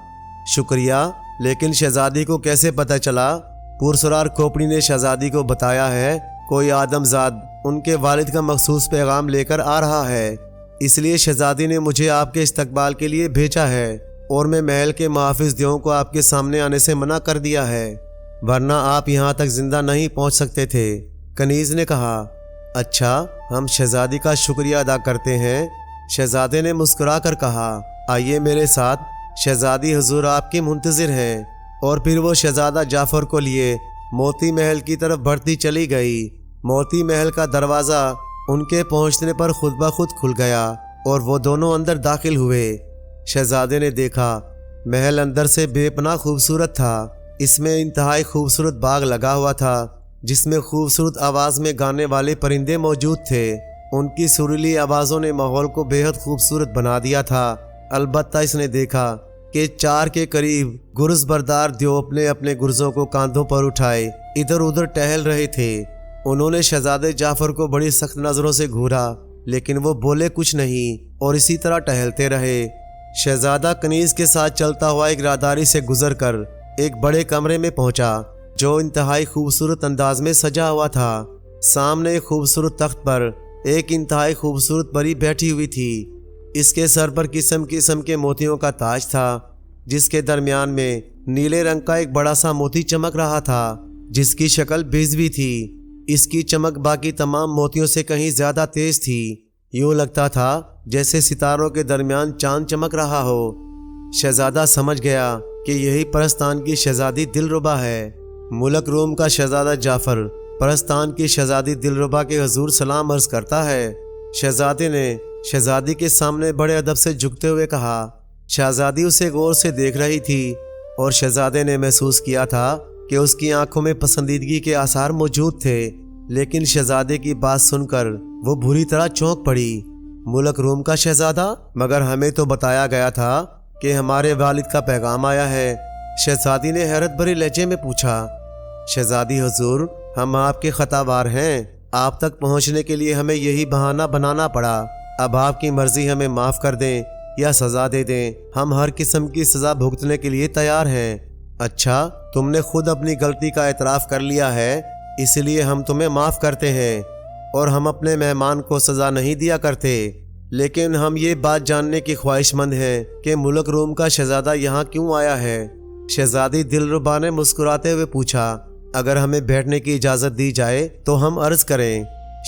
شکریہ، لیکن شہزادی کو کیسے پتہ چلا؟ پرسرار کھوپڑی نے شہزادی کو بتایا ہے کوئی آدم زاد ان کے والد کا مخصوص پیغام لے کر آ رہا ہے، اس لیے شہزادی نے مجھے آپ کے استقبال کے لیے بھیجا ہے اور میں محل کے محافظ دیوں کو آپ کے سامنے آنے سے منع کر دیا ہے، ورنہ آپ یہاں تک زندہ نہیں پہنچ سکتے تھے۔ کنیز نے کہا، اچھا، ہم شہزادی کا شکریہ ادا کرتے ہیں۔ شہزادے نے مسکرا کر کہا، آئیے میرے ساتھ، شہزادی حضور آپ کی منتظر ہیں۔ اور پھر وہ شہزادہ جعفر کو لیے موتی محل کی طرف بڑھتی چلی گئی۔ موتی محل کا دروازہ ان کے پہنچنے پر خود بخود کھل گیا اور وہ دونوں اندر داخل ہوئے۔ شہزادے نے دیکھا محل اندر سے بے پناہ خوبصورت تھا۔ اس میں انتہائی خوبصورت باغ لگا ہوا تھا جس میں خوبصورت آواز میں گانے والے پرندے موجود تھے۔ ان کی سریلی آوازوں نے ماحول کو بے حد خوبصورت بنا دیا تھا۔ البتہ اس نے دیکھا کہ 4 کے قریب گرز بردار دیو اپنے اپنے گرزوں کو کاندھوں پر اٹھائے ادھر ادھر ٹہل رہے تھے۔ انہوں نے شہزادے جعفر کو بڑی سخت نظروں سے گھورا، لیکن وہ بولے کچھ نہیں اور اسی طرح ٹہلتے رہے۔ شہزادہ کنیز کے ساتھ چلتا ہوا ایک راہداری سے گزر کر ایک بڑے کمرے میں پہنچا جو انتہائی خوبصورت انداز میں سجا ہوا تھا۔ سامنے ایک خوبصورت تخت پر ایک انتہائی خوبصورت پری بیٹھی ہوئی تھی۔ اس کے سر پر قسم قسم کے موتیوں کا تاج تھا، جس کے درمیان میں نیلے رنگ کا ایک بڑا سا موتی چمک رہا تھا جس کی شکل بیضوی تھی۔ اس کی چمک باقی تمام موتیوں سے کہیں زیادہ تیز تھی، یوں لگتا تھا جیسے ستاروں کے درمیان چاند چمک رہا ہو۔ شہزادہ سمجھ گیا کہ یہی پرستان کی شہزادی دلربا ہے۔ ملک روم کا شہزادہ جعفر پرستان کی شہزادی دلربا کے حضور سلام عرض کرتا ہے۔ شہزادے نے شہزادی کے سامنے بڑے ادب سے جھکتے ہوئے کہا۔ شہزادی اسے غور سے دیکھ رہی تھی اور شہزادے نے محسوس کیا تھا کہ اس کی آنکھوں میں پسندیدگی کے آثار موجود تھے، لیکن شہزادے کی بات سن کر وہ بری طرح چونک پڑی۔ ملک روم کا شہزادہ؟ مگر ہمیں تو بتایا گیا تھا کہ ہمارے والد کا پیغام آیا ہے۔ شہزادی نے حیرت بھرے لہجے میں پوچھا۔ شہزادی حضور، ہم آپ کے خطاوار ہیں، آپ تک پہنچنے کے لیے ہمیں یہی بہانہ بنانا پڑا۔ اب آپ کی مرضی، ہمیں معاف کر دیں یا سزا دے دیں، ہم ہر قسم کی سزا بھگتنے کے لیے تیار ہیں۔ اچھا، تم نے خود اپنی غلطی کا اعتراف کر لیا ہے، اس لیے ہم تمہیں معاف کرتے ہیں، اور ہم اپنے مہمان کو سزا نہیں دیا کرتے، لیکن ہم یہ بات جاننے کی خواہش مند ہیں کہ ملک روم کا شہزادہ یہاں کیوں آیا ہے؟ شہزادی دلربا نے مسکراتے ہوئے پوچھا۔ اگر ہمیں بیٹھنے کی اجازت دی جائے تو ہم عرض کریں۔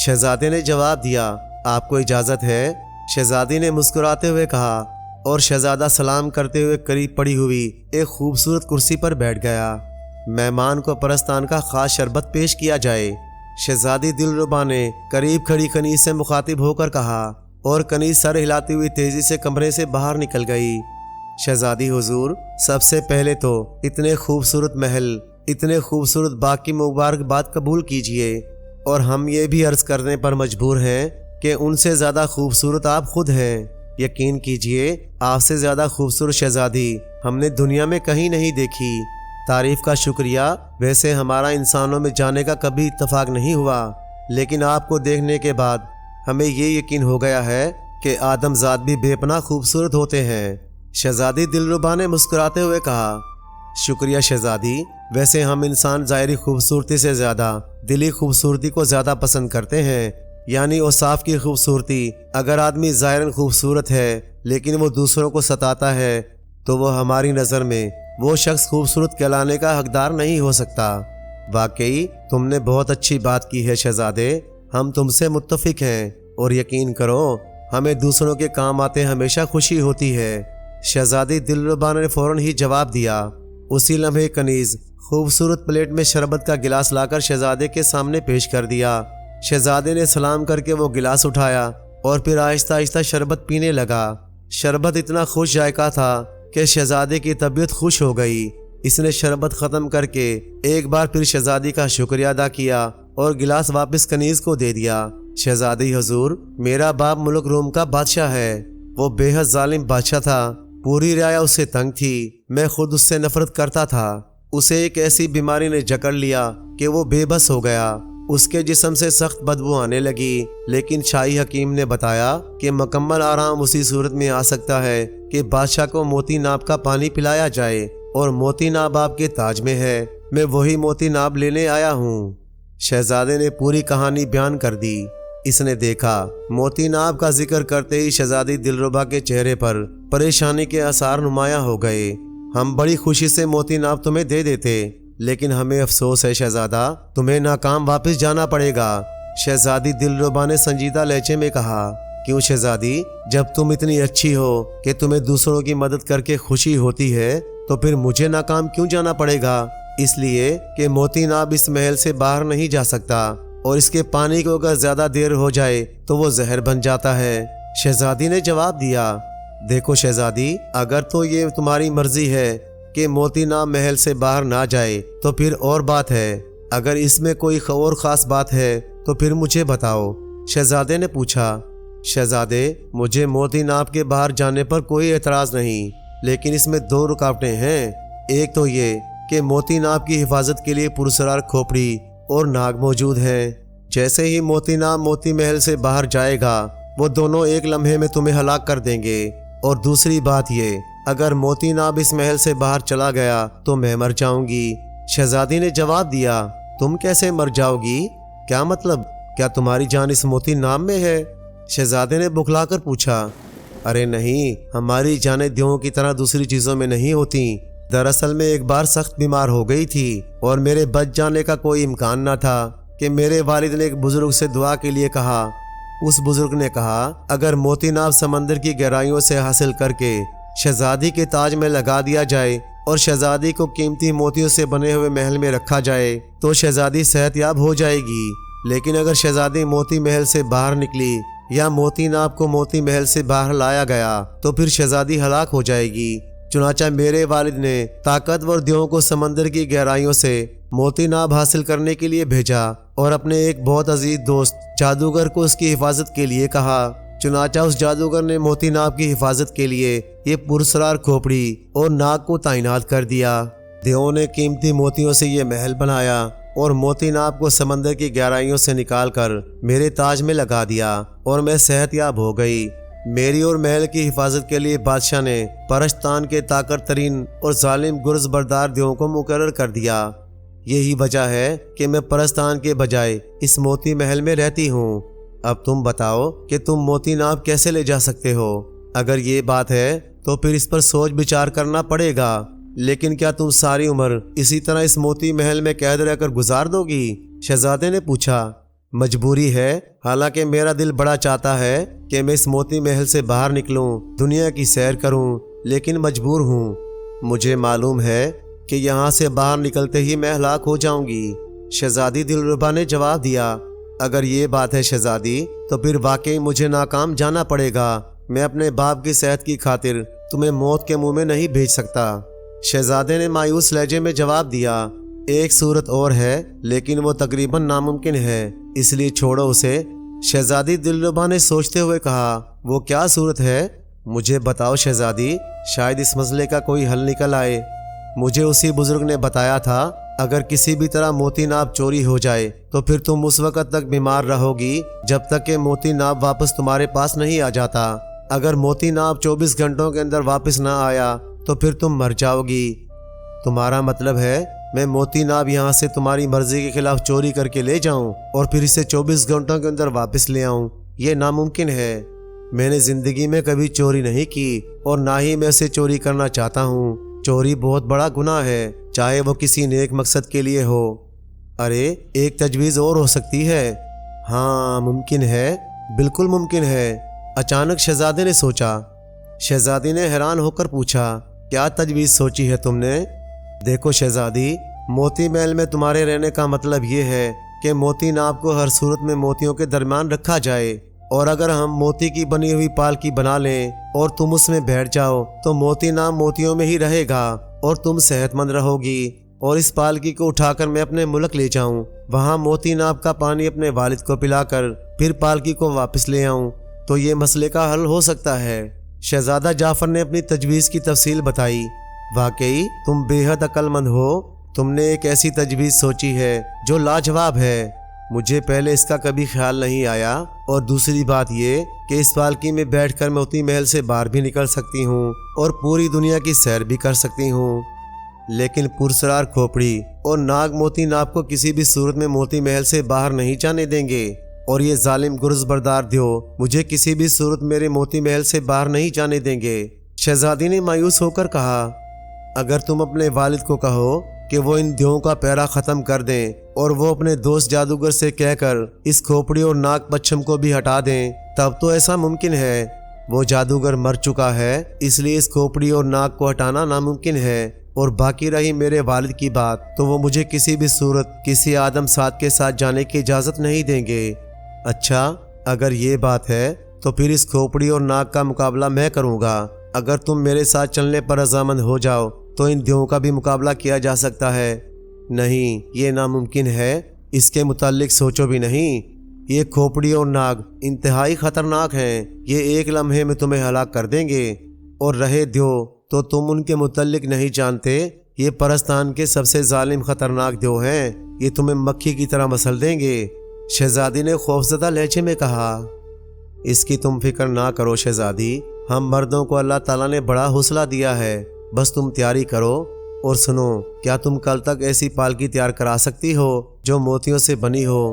شہزادے نے جواب دیا، آپ کو اجازت ہے؟ شہزادی نے مسکراتے ہوئے کہا اور شہزادہ سلام کرتے ہوئے قریب پڑی ہوئی ایک خوبصورت کرسی پر بیٹھ گیا۔ مہمان کو پرستان کا خاص شربت پیش کیا جائے، شہزادی دلربا نے قریب کھڑی کنیز سے مخاطب ہو کر کہا، اور کنیز سر ہلاتی ہوئی تیزی سے کمرے سے باہر نکل گئی۔ شہزادی حضور، سب سے پہلے تو اتنے خوبصورت محل، اتنے خوبصورت باغ کی مبارکباد قبول کیجیے، اور ہم یہ بھی عرض کرنے پر مجبور ہیں کہ ان سے زیادہ خوبصورت آپ خود ہیں۔ یقین کیجیے، آپ سے زیادہ خوبصورت شہزادی ہم نے دنیا میں کہیں نہیں دیکھی۔ تعریف کا شکریہ، ویسے ہمارا انسانوں میں جانے کا کبھی اتفاق نہیں ہوا، لیکن آپ کو دیکھنے کے بعد ہمیں یہ یقین ہو گیا ہے کہ آدم ذات بھی بے پناہ خوبصورت ہوتے ہیں۔ شہزادی دلربا نے مسکراتے ہوئے کہا، شکریہ شہزادی، ویسے ہم انسان ظاہری خوبصورتی سے زیادہ دلی خوبصورتی کو زیادہ پسند کرتے ہیں، یعنی اوصاف کی خوبصورتی۔ اگر آدمی ظاہراً خوبصورت ہے لیکن وہ دوسروں کو ستاتا ہے تو وہ ہماری نظر میں وہ شخص خوبصورت کہلانے کا حقدار نہیں ہو سکتا۔ واقعی تم نے بہت اچھی بات کی ہے شہزادے، ہم تم سے متفق ہیں، اور یقین کرو ہمیں دوسروں کے کام آتے ہمیشہ خوشی ہوتی ہے۔ شہزادی دلربا نے فوراً ہی جواب دیا۔ اسی لمحے کنیز خوبصورت پلیٹ میں شربت کا گلاس لا کر شہزادے کے سامنے پیش کر دیا۔ شہزادے نے سلام کر کے وہ گلاس اٹھایا اور پھر آہستہ آہستہ شربت پینے لگا۔ شربت اتنا خوش ذائقہ تھا کہ شہزادے کی طبیعت خوش ہو گئی۔ اس نے شربت ختم کر کے ایک بار پھر شہزادی کا شکریہ ادا کیا اور گلاس واپس کنیز کو دے دیا۔ شہزادی حضور، میرا باپ ملک روم کا بادشاہ ہے۔ وہ بے حد ظالم بادشاہ تھا، پوری رعایا اس سے تنگ تھی، میں خود اس سے نفرت کرتا تھا۔ اسے ایک ایسی بیماری نے جکڑ لیا کہ وہ بے بس ہو گیا۔ اس کے جسم سے سخت بدبو آنے لگی، لیکن شاہی حکیم نے بتایا کہ مکمل آرام اسی صورت میں آ سکتا ہے کہ بادشاہ کو موتی ناب کا پانی پلایا جائے، اور موتی ناب آپ کے تاج میں ہے، میں وہی موتی ناب لینے آیا ہوں۔ شہزادے نے پوری کہانی بیان کر دی۔ اس نے دیکھا موتی ناب کا ذکر کرتے ہی شہزادی دلربا کے چہرے پر پریشانی کے آثار نمایاں ہو گئے۔ ہم بڑی خوشی سے موتی ناب تمہیں دے دیتے، لیکن ہمیں افسوس ہے شہزادہ، تمہیں ناکام واپس جانا پڑے گا۔ شہزادی دلربا نے سنجیدہ لہجے میں کہا۔ کیوں شہزادی؟ جب تم اتنی اچھی ہو کہ تمہیں دوسروں کی مدد کر کے خوشی ہوتی ہے تو پھر مجھے ناکام کیوں جانا پڑے گا؟ اس لیے کہ موتی ناب اس محل سے باہر نہیں جا سکتا، اور اس کے پانی کو اگر زیادہ دیر ہو جائے تو وہ زہر بن جاتا ہے۔ شہزادی نے جواب دیا۔ دیکھو شہزادی، اگر تو یہ تمہاری مرضی ہے کہ موتی ناب محل سے باہر نہ جائے تو پھر اور بات ہے، اگر اس میں کوئی اور خاص بات ہے تو پھر مجھے بتاؤ، شہزادے نے پوچھا۔ شہزادے، مجھے موتی ناب کے باہر جانے پر کوئی اعتراض نہیں، لیکن اس میں دو رکاوٹیں ہیں۔ ایک تو یہ کہ موتی ناب کی حفاظت کے لیے پرسرار کھوپڑی اور ناگ موجود ہیں۔ جیسے ہی موتی ناب موتی محل سے باہر جائے گا، وہ دونوں ایک لمحے میں تمہیں ہلاک کر دیں گے۔ اور دوسری بات یہ، اگر موتی ناب اس محل سے باہر چلا گیا تو میں مر جاؤں گی۔ شہزادی نے جواب دیا۔ تم کیسے مر جاؤ گی؟ کیا مطلب؟ کیا تمہاری جان اس موتی ناب میں ہے؟ شہزادے نے بکھلا کر پوچھا۔ ارے نہیں، ہماری جانیں دیووں کی طرح دوسری چیزوں میں نہیں ہوتی۔ دراصل میں ایک بار سخت بیمار ہو گئی تھی اور میرے بچ جانے کا کوئی امکان نہ تھا کہ میرے والد نے ایک بزرگ سے دعا کے لیے کہا۔ اس بزرگ نے کہا اگر موتی ناب سمندر کی گہرائیوں سے حاصل کر کے شہزادی کے تاج میں لگا دیا جائے اور شہزادی کو قیمتی موتیوں سے بنے ہوئے محل میں رکھا جائے تو شہزادی صحت یاب ہو جائے گی، لیکن اگر شہزادی موتی محل سے باہر نکلی یا موتی ناب کو موتی محل سے باہر لایا گیا تو پھر شہزادی ہلاک ہو جائے گی۔ چنانچہ میرے والد نے طاقتور دیووں کو سمندر کی گہرائیوں سے موتی ناب حاصل کرنے کے لیے بھیجا اور اپنے ایک بہت عزیز دوست جادوگر کو اس کی حفاظت کے لیے کہا۔ چنانچہ اس جادوگر نے موتی ناب کی حفاظت کے لیے یہ پرسرار کھوپڑی اور ناگ کو تعینات کر دیا۔ دیووں نے قیمتی موتیوں سے یہ محل بنایا اور موتی ناب کو سمندر کی گہرائیوں سے نکال کر میرے تاج میں لگا دیا اور میں صحت یاب ہو گئی۔ میری اور محل کی حفاظت کے لیے بادشاہ نے پرستان کے طاقت ترین اور ظالم گرز بردار دیووں کو مقرر کر دیا۔ یہی وجہ ہے کہ میں پرستان کے بجائے اس موتی محل میں رہتی ہوں۔ اب تم بتاؤ کہ تم موتی ناب کیسے لے جا سکتے ہو؟ اگر یہ بات ہے تو پھر اس پر سوچ بچار کرنا پڑے گا، لیکن کیا تم ساری عمر اسی طرح اس موتی محل میں قید رہ کر گزار دو گی؟ شہزادے نے پوچھا۔ مجبوری ہے، حالانکہ میرا دل بڑا چاہتا ہے کہ میں اس موتی محل سے باہر نکلوں، دنیا کی سیر کروں، لیکن مجبور ہوں۔ مجھے معلوم ہے کہ یہاں سے باہر نکلتے ہی میں ہلاک ہو جاؤں گی۔ شہزادی دلربا نے جواب دیا۔ اگر یہ بات ہے شہزادی تو پھر واقعی مجھے ناکام جانا پڑے گا۔ میں اپنے باپ کی صحت کی خاطر تمہیں موت کے منہ میں نہیں بھیج سکتا۔ شہزادے نے مایوس لہجے میں جواب دیا۔ ایک صورت اور ہے، لیکن وہ تقریباً ناممکن ہے، اس لیے چھوڑو اسے۔ شہزادی دلربا نے سوچتے ہوئے کہا۔ وہ کیا صورت ہے؟ مجھے بتاؤ شہزادی، شاید اس مسئلے کا کوئی حل نکل آئے۔ مجھے اسی بزرگ نے بتایا تھا اگر کسی بھی طرح موتی ناب چوری ہو جائے تو پھر تم اس وقت تک بیمار رہو گی جب تک کہ موتی ناب واپس تمہارے پاس نہیں آ جاتا۔ اگر موتی ناب 24 گھنٹوں کے اندر واپس نہ آیا تو پھر تم مر جاؤ گی۔ تمہارا مطلب ہے میں موتی ناب یہاں سے تمہاری مرضی کے خلاف چوری کر کے لے جاؤں اور پھر اسے 24 گھنٹوں کے اندر واپس لے آؤں؟ یہ ناممکن ہے۔ میں نے زندگی میں کبھی چوری نہیں کی اور نہ ہی میں اسے چوری کرنا چاہتا ہوں۔ چوری بہت بڑا گناہ ہے، چاہے وہ کسی نیک مقصد کے لیے ہو۔ ارے ایک تجویز اور ہو سکتی ہے۔ ہاں ممکن ہے، بالکل ممکن ہے، اچانک شہزادے نے سوچا۔ شہزادی نے حیران ہو کر پوچھا، کیا تجویز سوچی ہے تم نے؟ دیکھو شہزادی، موتی محل میں تمہارے رہنے کا مطلب یہ ہے کہ موتی ناپ کو ہر صورت میں موتیوں کے درمیان رکھا جائے، اور اگر ہم موتی کی بنی ہوئی پالکی بنا لیں اور تم اس میں بیٹھ جاؤ تو موتی نام موتیوں میں ہی رہے گا اور تم صحت مند رہو گی، اور اس پالکی کو اٹھا کر میں اپنے ملک لے جاؤں، وہاں موتی ناپ کا پانی اپنے والد کو پلا کر پھر پالکی کو واپس لے آؤں، تو یہ مسئلے کا حل ہو سکتا ہے۔ شہزادہ جعفر نے اپنی تجویز کی تفصیل بتائی۔ واقعی تم بے حد عقل مند ہو، تم نے ایک ایسی تجویز سوچی ہے جو لاجواب ہے، مجھے پہلے اس کا کبھی خیال نہیں آیا، اور دوسری بات یہ کہ اس پالکی میں بیٹھ کر موتی محل سے باہر بھی نکل سکتی ہوں اور پوری دنیا کی سیر بھی کر سکتی ہوں، لیکن پرسرار کھوپڑی اور ناگ موتی ناپ کو کسی بھی صورت میں موتی محل سے باہر نہیں جانے دیں گے، اور یہ ظالم گرز بردار دیو مجھے کسی بھی صورت میرے موتی محل سے باہر نہیں جانے دیں گے۔ شہزادی نے مایوس ہو کر کہا، اگر تم اپنے والد کو کہو کہ وہ ان دیوؤں کا پیرا ختم کر دیں اور وہ اپنے دوست جادوگر سے کہہ کر اس کھوپڑی اور ناگ پچھم کو بھی ہٹا دیں، تب تو ایسا ممکن ہے۔ وہ جادوگر مر چکا ہے، اس لیے اس کھوپڑی اور ناگ کو ہٹانا ناممکن ہے، اور باقی رہی میرے والد کی بات تو وہ مجھے کسی بھی صورت کسی آدم ساتھ کے ساتھ جانے کی اجازت نہیں دیں گے۔ اچھا اگر یہ بات ہے تو پھر اس کھوپڑی اور ناگ کا مقابلہ میں کروں گا، اگر تم میرے ساتھ چلنے پر رضامند ہو جاؤ تو ان دیوؤں کا بھی مقابلہ کیا جا سکتا ہے۔ نہیں، یہ ناممکن ہے، اس کے متعلق سوچو بھی نہیں، یہ کھوپڑی اور ناگ انتہائی خطرناک ہیں، یہ ایک لمحے میں تمہیں ہلاک کر دیں گے، اور رہے دیو تو تم ان کے متعلق نہیں جانتے، یہ پرستان کے سب سے ظالم خطرناک دیو ہیں، یہ تمہیں مکھی کی طرح مسل دیں گے۔ شہزادی نے خوفزدہ لہجے میں کہا، اس کی تم فکر نہ کرو شہزادی، ہم مردوں کو اللہ تعالیٰ نے بڑا حوصلہ دیا ہے، بس تم تیاری کرو، اور سنو، کیا تم کل تک ایسی پالکی تیار کرا سکتی ہو جو موتیوں سے بنی ہو؟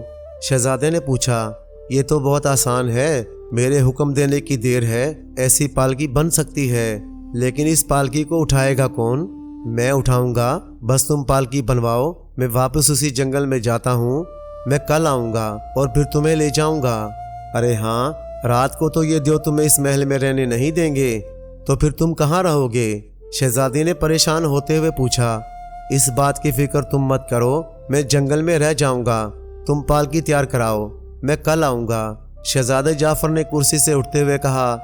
شہزادے نے پوچھا، یہ تو بہت آسان ہے، میرے حکم دینے کی دیر ہے، ایسی پالکی بن سکتی ہے، لیکن اس پالکی کو اٹھائے گا کون؟ میں اٹھاؤں گا، بس تم پالکی بنواؤ، میں واپس اسی جنگل میں جاتا ہوں، میں کل آؤں گا اور پھر تمہیں لے جاؤں گا۔ ارے ہاں، رات کو تو یہ دیو تمہیں اس محل میں رہنے نہیں دیں گے، تو پھر تم کہاں رہو گے؟ شہزادی نے پریشان ہوتے ہوئے پوچھا، اس بات کی فکر تم مت کرو، میں جنگل میں رہ جاؤں گا، تم پالکی تیار کراؤ، میں کل آؤں گا۔ شہزادے جعفر نے کرسی سے اٹھتے ہوئے کہا۔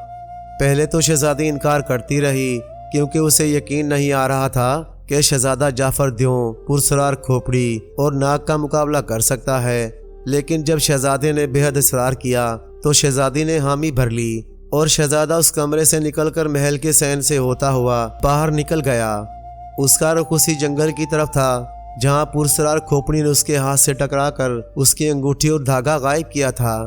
پہلے تو شہزادی انکار کرتی رہی کیونکہ اسے یقین نہیں آ رہا تھا کہ شہزادہ جعفر دیوں، پرسرار کھوپڑی اور ناگ کا مقابلہ کر سکتا ہے، لیکن جب شہزادے نے بے حد اصرار کیا تو شہزادی نے حامی بھر لی، اور شہزادہ اس کمرے سے نکل کر محل کے صحن سے ہوتا ہوا باہر نکل گیا۔ اس کا رخ اسی جنگل کی طرف تھا جہاں پرسرار کھوپڑی نے اس کے ہاتھ سے ٹکرا کر اس کی انگوٹھی اور دھاگا غائب کیا تھا۔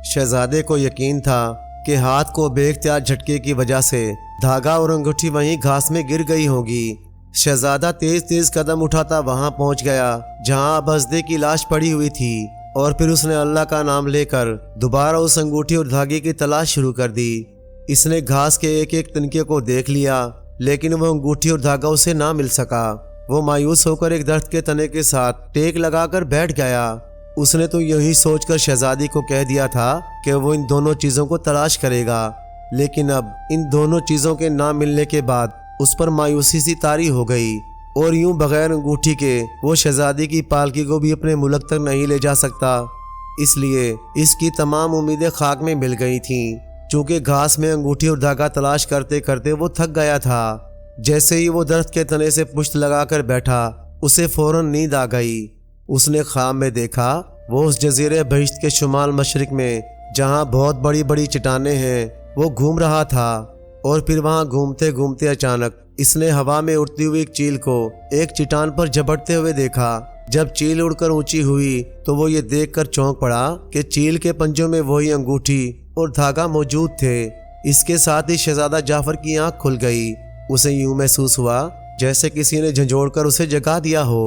شہزادے کو یقین تھا کہ ہاتھ کو بے اختیار جھٹکے کی وجہ سے دھاگا اور انگوٹھی وہیں گھاس میں گر گئی ہوگی۔ شہزادہ تیز تیز قدم اٹھاتا وہاں پہنچ گیا جہاں ابازدے کی لاش پڑی ہوئی تھی، اور پھر اس نے اللہ کا نام لے کر دوبارہ اس انگوٹھی اور دھاگے کی تلاش شروع کر دی۔ اس نے گھاس کے ایک ایک تنکے کو دیکھ لیا، لیکن وہ انگوٹھی اور دھاگا اسے نہ مل سکا۔ وہ مایوس ہو کر ایک درخت کے تنے کے ساتھ ٹیک لگا کر بیٹھ گیا۔ اس نے تو یہی سوچ کر شہزادی کو کہہ دیا تھا کہ وہ ان دونوں چیزوں کو تلاش کرے گا، لیکن اب ان دونوں چیزوں کے نہ ملنے کے بعد اس پر مایوسی سی طاری ہو گئی، اور یوں بغیر انگوٹھی کے وہ شہزادی کی پالکی کو بھی اپنے ملک تک نہیں لے جا سکتا، اس لیے اس کی تمام امیدیں خاک میں مل گئی تھیں۔ چونکہ گھاس میں انگوٹھی اور دھاگا تلاش کرتے کرتے وہ تھک گیا تھا، جیسے ہی وہ درخت کے تنے سے پشت لگا کر بیٹھا اسے فوراً نیند آ گئی۔ اس نے خواب میں دیکھا وہ اس جزیرے بہشت کے شمال مشرق میں جہاں بہت بڑی بڑی چٹانیں ہیں وہ گھوم رہا تھا، اور پھر وہاں گھومتے گھومتے اچانک اس نے ہوا میں اڑتی ہوئی ایک چیل کو ایک چٹان پر جھپٹتے ہوئے دیکھا۔ جب چیل اڑ کر اونچی ہوئی تو وہ یہ دیکھ کر چونک پڑا کہ چیل کے پنجوں میں وہی انگوٹھی اور دھاگا موجود تھے۔ اس کے ساتھ ہی شہزادہ جعفر کی آنکھ کھل گئی۔ اسے یوں محسوس ہوا جیسے کسی نے جھنجھوڑ کر اسے جگا دیا ہو۔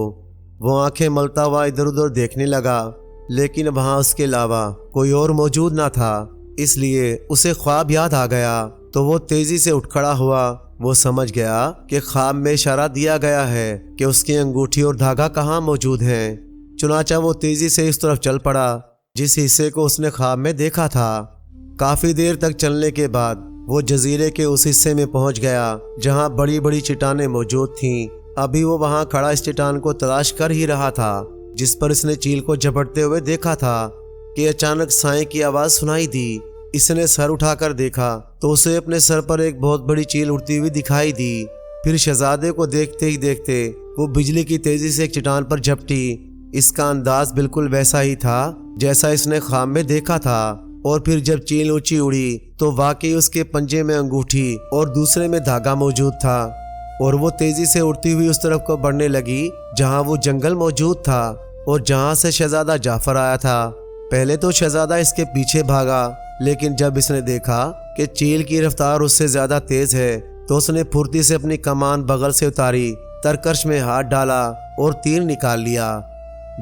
وہ آنکھیں ملتا ہوا ادھر ادھر دیکھنے لگا، لیکن وہاں اس کے علاوہ کوئی اور موجود نہ تھا۔ اس لیے اسے خواب یاد آ گیا تو وہ تیزی سے اٹھ کھڑا ہوا۔ وہ سمجھ گیا کہ خواب میں اشارہ دیا گیا ہے کہ اس کی انگوٹھی اور دھاگا کہاں موجود ہیں۔ چنانچہ وہ تیزی سے اس طرف چل پڑا جس حصے کو اس نے خواب میں دیکھا تھا۔ کافی دیر تک چلنے کے بعد وہ جزیرے کے اس حصے میں پہنچ گیا جہاں بڑی بڑی چٹانیں موجود تھیں۔ ابھی وہ وہاں کھڑا اس چٹان کو تلاش کر ہی رہا تھا جس پر اس نے چیل کو جھپٹتے ہوئے دیکھا تھا کہ اچانک سائیں کی آواز سنائی دی۔ اس نے سر اٹھا کر دیکھا تو اسے اپنے سر پر ایک بہت بڑی چیل اڑتی ہوئی دکھائی دی۔ پھر شہزادے کو دیکھتے ہی دیکھتے وہ بجلی کی تیزی سے ایک چٹان پر جھپٹی۔ اس کا انداز بالکل ویسا ہی تھا جیسا اس نے خواب میں دیکھا تھا، اور پھر جب چیل اونچی اڑی تو واقعی اس کے پنجے میں انگوٹھی اور دوسرے میں دھاگا موجود تھا، اور وہ تیزی سے اڑتی ہوئی اس طرف کو بڑھنے لگی جہاں وہ جنگل موجود تھا اور جہاں سے شہزادہ جعفر آیا تھا۔ پہلے تو شہزادہ اس کے پیچھے بھاگا، لیکن جب اس نے دیکھا کہ چیل کی رفتار اس سے زیادہ تیز ہے تو اس نے پھرتی سے اپنی کمان بغل سے اتاری، ترکش میں ہاتھ ڈالا اور تیر نکال لیا۔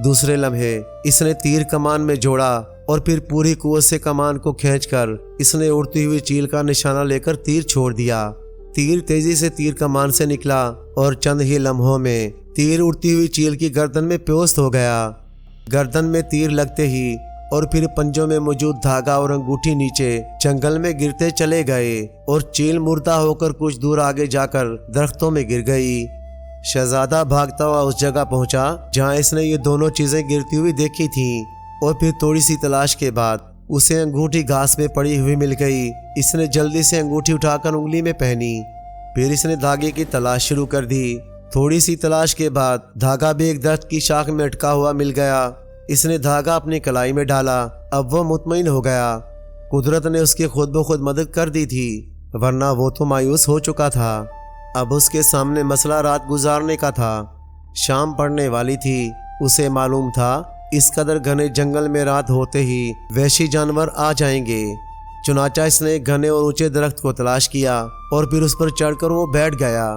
دوسرے لمحے اس نے تیر کمان میں جوڑا اور پھر پوری قوت سے کمان کو کھینچ کر اس نے اڑتی ہوئی چیل کا نشانہ لے کر تیر چھوڑ دیا۔ تیر تیزی سے تیر کمان سے نکلا اور چند ہی لمحوں میں تیر اڑتی ہوئی چیل کی گردن میں پیوست ہو گیا۔ گردن میں تیر لگتے ہی اور پھر پنجوں میں موجود دھاگا اور انگوٹھی نیچے جنگل میں گرتے چلے گئے اور چیل مردہ ہو کر کچھ دور آگے جا کر درختوں میں گر گئی۔ شہزادہ بھاگتا ہوا اس جگہ پہنچا جہاں اس نے یہ دونوں چیزیں گرتی ہوئی دیکھی تھیں، اور پھر تھوڑی سی تلاش کے بعد اسے انگوٹھی گھاس میں پڑی ہوئی مل گئی۔ اس نے جلدی سے انگوٹھی اٹھا کر انگلی میں پہنی، پھر اس نے دھاگے کی تلاش شروع کر دی۔ تھوڑی سی تلاش کے بعد دھاگا بھی ایک درخت کی شاخ میں اٹکا ہوا مل گیا۔ اس نے دھاگا اپنی کلائی میں ڈالا۔ اب وہ مطمئن ہو گیا، قدرت نے اس کی خود بخود مدد کر دی تھی، ورنہ وہ تو مایوس ہو چکا تھا۔ اب اس کے سامنے مسئلہ رات گزارنے کا تھا۔ شام پڑنے والی تھی۔ اسے معلوم تھا اس قدر گھنے جنگل میں رات ہوتے ہی وحشی جانور آ جائیں گے۔ چنانچہ اس نے ایک گھنے اور اونچے درخت کو تلاش کیا اور پھر اس پر چڑھ کر وہ بیٹھ گیا۔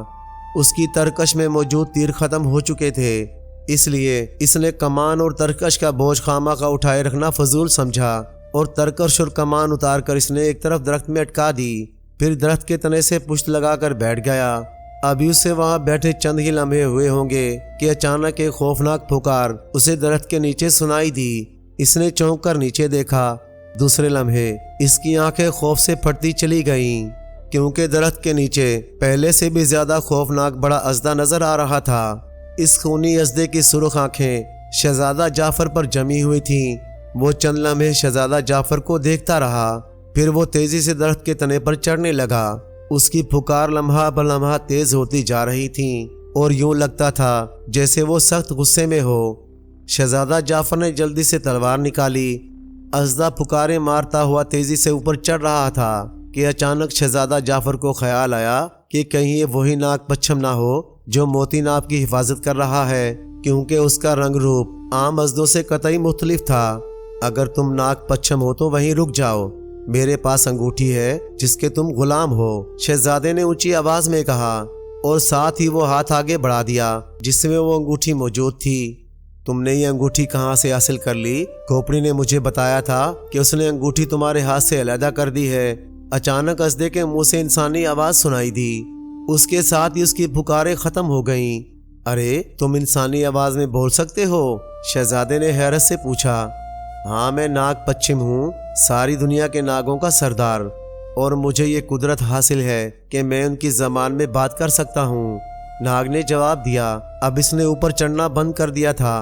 اس کی ترکش میں موجود تیر ختم ہو چکے تھے، اس لیے اس نے کمان اور ترکش کا بوجھ خواہ اٹھائے رکھنا فضول سمجھا، اور ترکش اور کمان اتار کر اس نے ایک طرف درخت میں اٹکا دی۔ پھر درخت کے تنے سے پشت لگا کر بیٹھ گیا۔ ابھی اسے وہاں بیٹھے چند ہی لمحے ہوئے ہوں گے کہ اچانک ایک خوفناک پکار اسے درخت کے نیچے سنائی دی۔ اس نے چونک کر نیچے دیکھا۔ دوسرے لمحے اس کی آنکھیں خوف سے پھٹتی چلی گئیں، کیونکہ درخت کے نیچے پہلے سے بھی زیادہ خوفناک بڑا اژدہا نظر آ رہا تھا۔ اس خونی اژدہے کی سرخ آنکھیں شہزادہ جعفر پر جمی ہوئی تھیں۔ وہ چند لمحے شہزادہ جعفر کو دیکھتا رہا، پھر وہ تیزی سے درخت کے تنے پر چڑھنے لگا۔ اس کی پکار لمحہ بہ لمحہ تیز ہوتی جا رہی تھی اور یوں لگتا تھا جیسے وہ سخت غصے میں ہو۔ شہزادہ جعفر نے جلدی سے تلوار نکالی۔ اژدہا پکاریں مارتا ہوا تیزی سے اوپر چڑھ رہا تھا کہ اچانک شہزادہ جعفر کو خیال آیا کہ کہیں یہ وہی ناگ پچھم نہ ہو جو موتی ناگ کی حفاظت کر رہا ہے، کیونکہ اس کا رنگ روپ عام اژدوں سے قطعی مختلف تھا۔ اگر تم ناگ پچھم ہو تو وہیں رک جاؤ، میرے پاس انگوٹھی ہے جس کے تم غلام ہو، شہزادے نے اونچی آواز میں کہا، اور ساتھ ہی وہ ہاتھ آگے بڑھا دیا جس میں وہ انگوٹھی موجود تھی۔ تم نے یہ انگوٹھی کہاں سے حاصل کر لی؟ کھوپڑی نے مجھے بتایا تھا کہ اس نے انگوٹھی تمہارے ہاتھ سے علیحدہ کر دی ہے۔ اچانک اژدے کے منہ سے انسانی آواز سنائی دی، اس کے ساتھ ہی اس کی پکاریں ختم ہو گئیں۔ ارے تم انسانی آواز میں بول سکتے ہو؟ شہزادے نے حیرت سے پوچھا۔ ہاں، میں ناگ پچھم ہوں، ساری دنیا کے ناگوں کا سردار، اور مجھے یہ قدرت حاصل ہے کہ میں ان کی زبان میں بات کر سکتا ہوں، ناگ نے جواب دیا۔ اب اس نے اوپر چڑھنا بند کر دیا تھا۔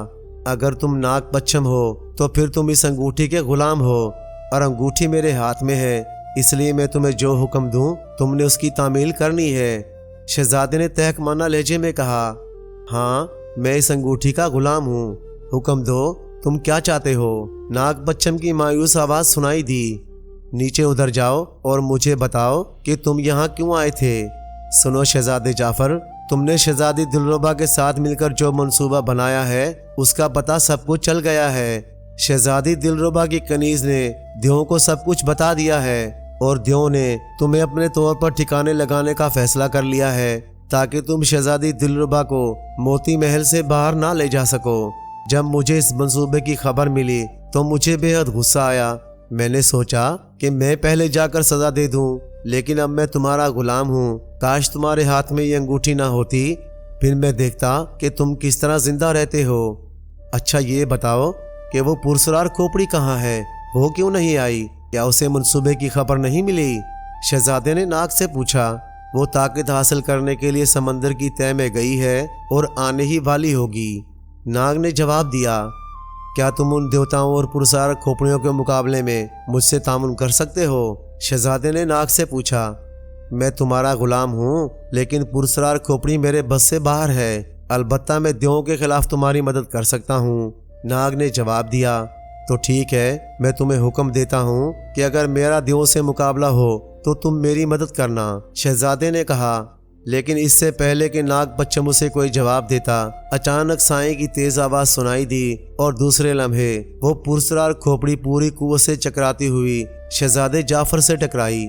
اگر تم ناگ پچھم ہو تو پھر تم اس انگوٹھی کے غلام ہو، اور انگوٹھی میرے ہاتھ میں ہے، اس لیے میں تمہیں جو حکم دوں تم نے اس کی تعمیل کرنی ہے۔ شہزادے نے تہک مانا لہجے میں کہا، ہاں میں اس انگوٹھی کا غلام ہوں، حکم دو، تم کیا چاہتے ہو؟ ناگ پچھم کی مایوس آواز سنائی دی، نیچے اتر جاؤ اور مجھے بتاؤ کہ تم یہاں کیوں آئے تھے۔ سنو شہزادے جعفر، تم نے شہزادی دلربا کے ساتھ مل کر جو منصوبہ بنایا ہے اس کا پتہ سب کچھ چل گیا ہے۔ شہزادی دلربا کی کنیز نے دیو کو سب کچھ بتا دیا ہے، اور دیو نے تمہیں اپنے طور پر ٹھکانے لگانے کا فیصلہ کر لیا ہے تاکہ تم شہزادی دلربا کو موتی محل سے باہر نہ لے جا سکو۔ جب مجھے اس منصوبے کی خبر ملی تو مجھے بے حد غصہ آیا۔ میں نے سوچا کہ میں پہلے جا کر سزا دے دوں، لیکن اب میں تمہارا غلام ہوں۔ کاش تمہارے ہاتھ میں یہ انگوٹھی نہ ہوتی، پھر میں دیکھتا کہ تم کس طرح زندہ رہتے ہو۔ اچھا یہ بتاؤ کہ وہ پرسرار کھوپڑی کہاں ہے؟ وہ کیوں نہیں آئی؟ کیا اسے منصوبے کی خبر نہیں ملی؟ شہزادے نے ناگ سے پوچھا۔ وہ طاقت حاصل کرنے کے لیے سمندر کی تہہ میں گئی ہے اور آنے ہی والی ہوگی۔ ناگ نے جواب دیا، کیا تم ان دیوتاؤں اور پرسرار کھوپڑیوں کے مقابلے میں مجھ سے تعاون کر سکتے ہو؟ شہزادے نے ناگ سے پوچھا۔ میں تمہارا غلام ہوں، لیکن پرسرار کھوپڑی میرے بس سے باہر ہے۔ البتہ میں دیووں کے خلاف تمہاری مدد کر سکتا ہوں۔ ناگ نے جواب دیا، تو ٹھیک ہے، میں تمہیں حکم دیتا ہوں کہ اگر میرا دیووں سے مقابلہ ہو تو تم میری مدد کرنا۔ شہزادے نے کہا، لیکن اس سے پہلے کہ ناگ پچھم اسے کوئی جواب دیتا، اچانک سائیں کی تیز آواز سنائی دی اور دوسرے لمحے وہ پرسرار کھوپڑی پوری قوت سے چکراتی ہوئی شہزادے جعفر سے ٹکرائی۔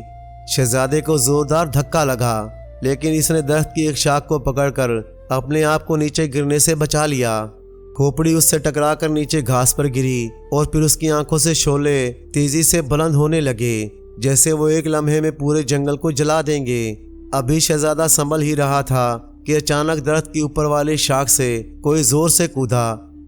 شہزادے کو زوردار دھکا لگا، لیکن اس نے درخت کی ایک شاخ کو پکڑ کر اپنے آپ کو نیچے گرنے سے بچا لیا۔ کھوپڑی اس سے ٹکرا کر نیچے گھاس پر گری اور پھر اس کی آنکھوں سے شعلے تیزی سے بلند ہونے لگے، جیسے وہ ایک لمحے میں پورے جنگل کو جلا دیں گے۔ ابھی شہزادہ سنبھل ہی رہا تھا کہ اچانک درخت کی اوپر والی شاخ سے کوئی زور سے کودا۔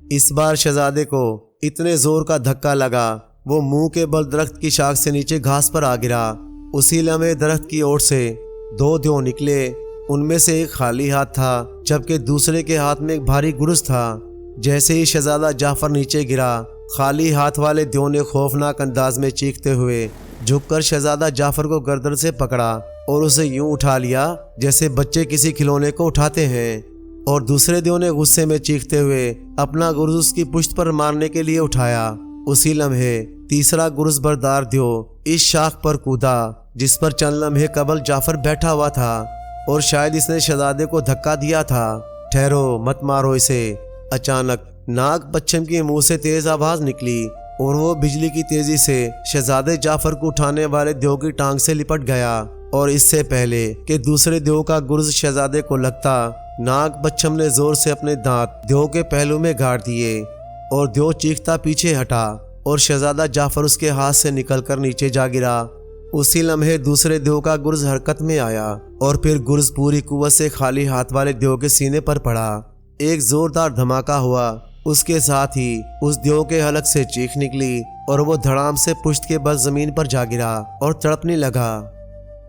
اس بار شہزادے کو اتنے زور کا دھکا لگا وہ منہ کے بل درخت کی شاخ سے نیچے گھاس پر آ گرا۔ اسی لمحے درخت کی اوٹ سے دو دیو نکلے۔ ان میں سے ایک خالی ہاتھ تھا جبکہ دوسرے کے ہاتھ میں ایک بھاری گرز تھا۔ جیسے ہی شہزادہ جعفر نیچے گرا، خالی ہاتھ والے دیو نے خوفناک انداز میں چیختے ہوئے جھک کر شہزادہ جعفر کو گردن سے پکڑا اور اسے یوں اٹھا لیا جیسے بچے کسی کھلونے کو اٹھاتے ہیں، اور دوسرے دیو نے غصے میں چیختے ہوئے اپنا گرز اس کی پشت پر مارنے کے لیے اٹھایا۔ اسی لمحے تیسرا گرز بردار دیو اس شاخ پر کودا جس پر چند لمحے قبل جعفر بیٹھا ہوا تھا، اور شاید اس نے شہزادے کو دھکا دیا تھا۔ ٹھہرو، مت مارو اسے۔ اچانک ناگ پچھم کے منہ سے تیز آواز نکلی اور وہ بجلی کی تیزی سے شہزادے جعفر کو اٹھانے والے دیو کی ٹانگ سے لپٹ گیا، اور اس سے پہلے کہ دوسرے دیو کا گرز شہزادے کو لگتا، ناگ پچھم نے زور سے اپنے دانت دیو کے پہلو میں گاڑ دیے اور دیو چیختا پیچھے ہٹا اور شہزادہ جعفر اس کے ہاتھ سے نکل کر نیچے جا گرا۔ اسی لمحے دوسرے دیو کا گرز حرکت میں آیا اور پھر گرز پوری قوت سے خالی ہاتھ والے دیو کے سینے پر پڑا۔ ایک زوردار دھماکہ ہوا، اس کے ساتھ ہی اس دیو کے حلق سے چیخ نکلی اور وہ دھڑام سے پشت کے بل زمین پر جا گرا اور تڑپنے لگا۔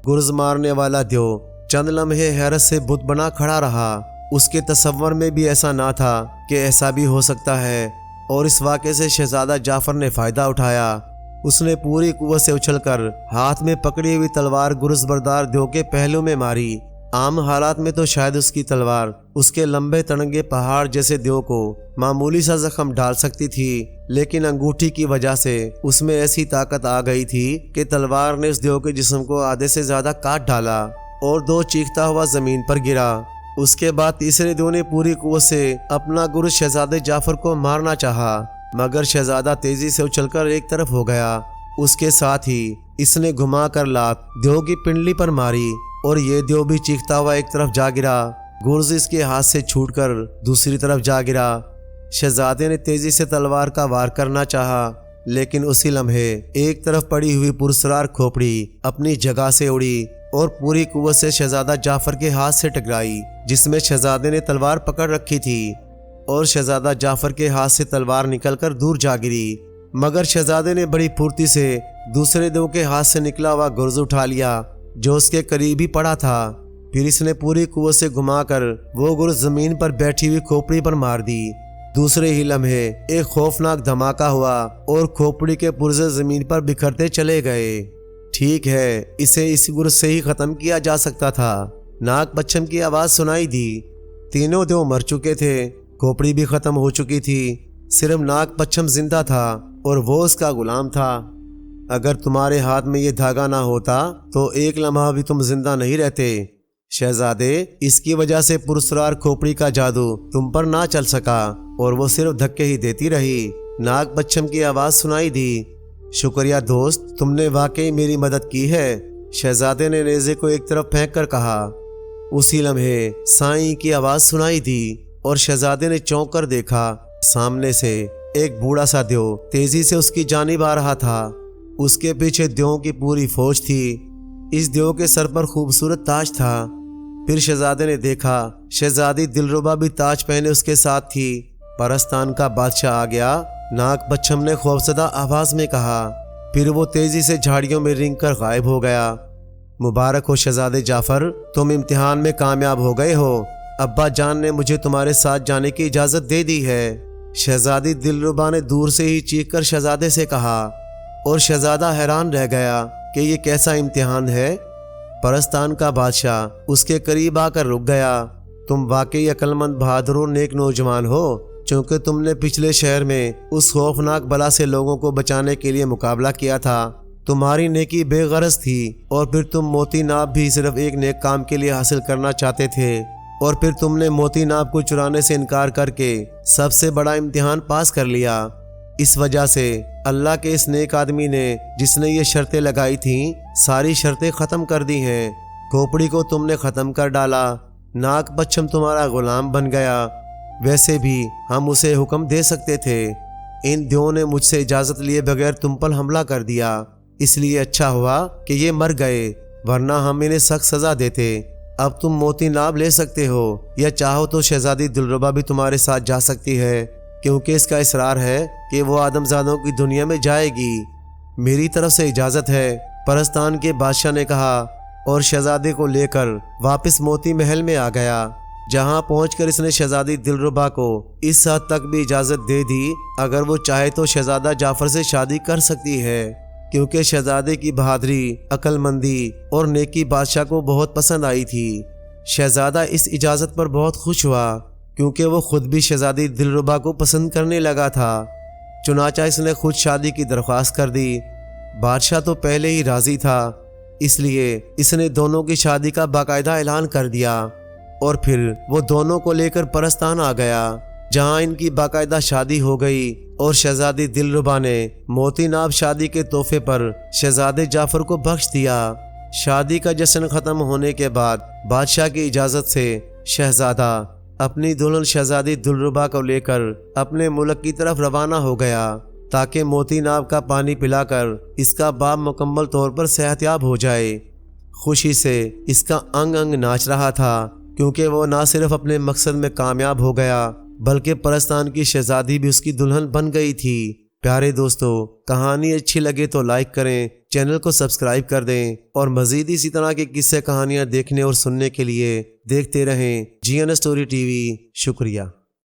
گرز مارنے والا دیو چند لمحے حیرت سے بت بنا کھڑا رہا۔ اس کے تصور میں بھی ایسا نہ تھا کہ ایسا بھی ہو سکتا ہے، اور اس واقعے سے شہزادہ جعفر نے فائدہ اٹھایا۔ اس نے پوری قوت سے اچھل کر ہاتھ میں پکڑی ہوئی تلوار گرز بردار دیو کے پہلو میں ماری۔ عام حالات میں تو شاید اس کی تلوار اس کے لمبے تڑنگے پہاڑ جیسے دیو کو معمولی سا زخم ڈال سکتی تھی، لیکن انگوٹھی کی وجہ سے اس میں ایسی طاقت آ گئی تھی کہ تلوار نے اس دیو کے جسم کو آدھے سے زیادہ کاٹ ڈالا اور دو چیختا ہوا زمین پر گرا۔ اس کے بعد تیسرے دیو نے پوری قوت سے اپنا گرز شہزادے جعفر کو مارنا چاہا، مگر شہزادہ تیزی سے اچھل کر ایک طرف ہو گیا۔ اس کے ساتھ ہی اس نے گھما کر لات دیو کی پنڈلی پر ماری اور یہ دیو بھی چیختا ہوا ایک طرف جا گرا۔ گرز اس کے ہاتھ سے چھوٹ کر دوسری طرف جا گرا۔ شہزادے نے تیزی سے تلوار کا وار کرنا چاہا، لیکن اسی لمحے ایک طرف پڑی ہوئی پرسرار کھوپڑی اپنی جگہ سے اڑی اور پوری قوت سے شہزادہ جعفر کے ہاتھ سے ٹکرائی، جس میں شہزادے نے تلوار پکڑ رکھی تھی، اور شہزادہ جعفر کے ہاتھ سے تلوار نکل کر دور جا گری۔ مگر شہزادے نے بڑی پھرتی سے دوسرے دیو کے ہاتھ سے نکلا ہوا گرز اٹھا لیا جو اس کے قریب ہی پڑا تھا۔ پھر اس نے پوری قوت سے گھما کر وہ گرز زمین پر بیٹھی ہوئی کھوپڑی پر مار دی۔ دوسرے ہی لمحے ایک خوفناک دھماکہ ہوا اور کھوپڑی کے پرزے زمین پر بکھرتے چلے گئے۔ ٹھیک ہے، اسے اس گرز سے ہی ختم کیا جا سکتا تھا۔ ناگ پچھم کی آواز سنائی دی۔ تینوں دیو مر چکے تھے، کھوپڑی بھی ختم ہو چکی تھی، صرف ناگ پچھم زندہ تھا اور وہ اس کا غلام تھا۔ اگر تمہارے ہاتھ میں یہ دھاگا نہ ہوتا تو ایک لمحہ بھی تم زندہ نہیں رہتے۔ شہزادے، اس کی وجہ سے پرسرار کھوپڑی کا جادو تم پر نہ چل سکا اور وہ صرف دھکے ہی دیتی رہی۔ ناگ پچھم کی آواز سنائی دی۔ شکریہ دوست، تم نے واقعی میری مدد کی ہے، شہزادے نے نیزے کو ایک طرف پھینک کر کہا۔ اسی لمحے سائیں کی آواز سنائی دی اور شہزادے نے چونک کر دیکھا۔ سامنے سے ایک بوڑھا سا دیو تیزی سے اس کی جانب آ رہا تھا۔ اس کے پیچھے دیووں کی پوری فوج تھی۔ اس دیو کے سر پر خوبصورت تاج تھا۔ پھر شہزادے نے دیکھا شہزادی دلربا بھی تاج پہنے اس کے ساتھ تھی۔ پرستان کا بادشاہ آ گیا، ناگ پچھم نے خوفزدہ آواز میں کہا۔ پھر وہ تیزی سے جھاڑیوں میں رینگ کر غائب ہو گیا۔ مبارک ہو شہزادے جعفر، تم امتحان میں کامیاب ہو گئے ہو۔ ابا جان نے مجھے تمہارے ساتھ جانے کی اجازت دے دی ہے۔ شہزادی دلربا نے دور سے ہی چیخ کر شہزادے سے کہا، اور شہزادہ حیران رہ گیا کہ یہ کیسا امتحان ہے۔ پرستان کا بادشاہ اس کے قریب آ کر رک گیا۔ تم واقعی عقل مند، بہادر اور نیک نوجوان ہو، چونکہ تم نے پچھلے شہر میں اس خوفناک بلا سے لوگوں کو بچانے کے لیے مقابلہ کیا تھا۔ تمہاری نیکی بے غرض تھی، اور پھر تم موتی ناب بھی صرف ایک نیک کام کے لیے حاصل کرنا چاہتے تھے، اور پھر تم نے موتی ناب کو چرانے سے انکار کر کے سب سے بڑا امتحان پاس کر لیا۔ اس وجہ سے اللہ کے اس نیک آدمی نے، جس نے یہ شرطیں لگائی تھیں، ساری شرطیں ختم کر دی ہیں۔ کھوپڑی کو تم نے ختم کر ڈالا، ناگ پچھم تمہارا غلام بن گیا۔ ویسے بھی ہم اسے حکم دے سکتے تھے، ان دیووں نے مجھ سے اجازت لیے بغیر تم پر حملہ کر دیا، اس لیے اچھا ہوا کہ یہ مر گئے، ورنہ ہم انہیں سخت سزا دیتے۔ اب تم موتی ناب لے سکتے ہو، یا چاہو تو شہزادی دلربا بھی تمہارے ساتھ جا سکتی ہے، کیونکہ اس کا اصرار ہے کہ وہ آدم زادوں کی دنیا میں جائے گی۔ میری طرف سے اجازت ہے، پرستان کے بادشاہ نے کہا، اور شہزادے کو لے کر واپس موتی محل میں آ گیا، جہاں پہنچ کر اس نے شہزادی دلربا کو اس حد تک بھی اجازت دے دی اگر وہ چاہے تو شہزادہ جعفر سے شادی کر سکتی ہے، کیونکہ شہزادے کی بہادری، عقل مندی اور نیکی بادشاہ کو بہت پسند آئی تھی۔ شہزادہ اس اجازت پر بہت خوش ہوا، کیونکہ وہ خود بھی شہزادی دلربا کو پسند کرنے لگا تھا۔ چنانچہ اس نے خود شادی کی درخواست کر دی۔ بادشاہ تو پہلے ہی راضی تھا، اس لیے اس نے دونوں کی شادی کا باقاعدہ اعلان کر دیا، اور پھر وہ دونوں کو لے کر پرستان آ گیا، جہاں ان کی باقاعدہ شادی ہو گئی، اور شہزادی دلربا نے موتی ناب شادی کے تحفے پر شہزادے جعفر کو بخش دیا۔ شادی کا جشن ختم ہونے کے بعد بادشاہ کی اجازت سے شہزادہ اپنی دلہن شہزادی دلربا کو لے کر اپنے ملک کی طرف روانہ ہو گیا، تاکہ موتی ناب کا پانی پلا کر اس کا باپ مکمل طور پر صحت یاب ہو جائے۔ خوشی سے اس کا انگ انگ ناچ رہا تھا، کیونکہ وہ نہ صرف اپنے مقصد میں کامیاب ہو گیا بلکہ پرستان کی شہزادی بھی اس کی دلہن بن گئی تھی۔ پیارے دوستو، کہانی اچھی لگے تو لائک کریں، چینل کو سبسکرائب کر دیں، اور مزید اسی طرح کے قصے کہانیاں دیکھنے اور سننے کے لیے دیکھتے رہیں جی این اسٹوری ٹی وی۔ شکریہ۔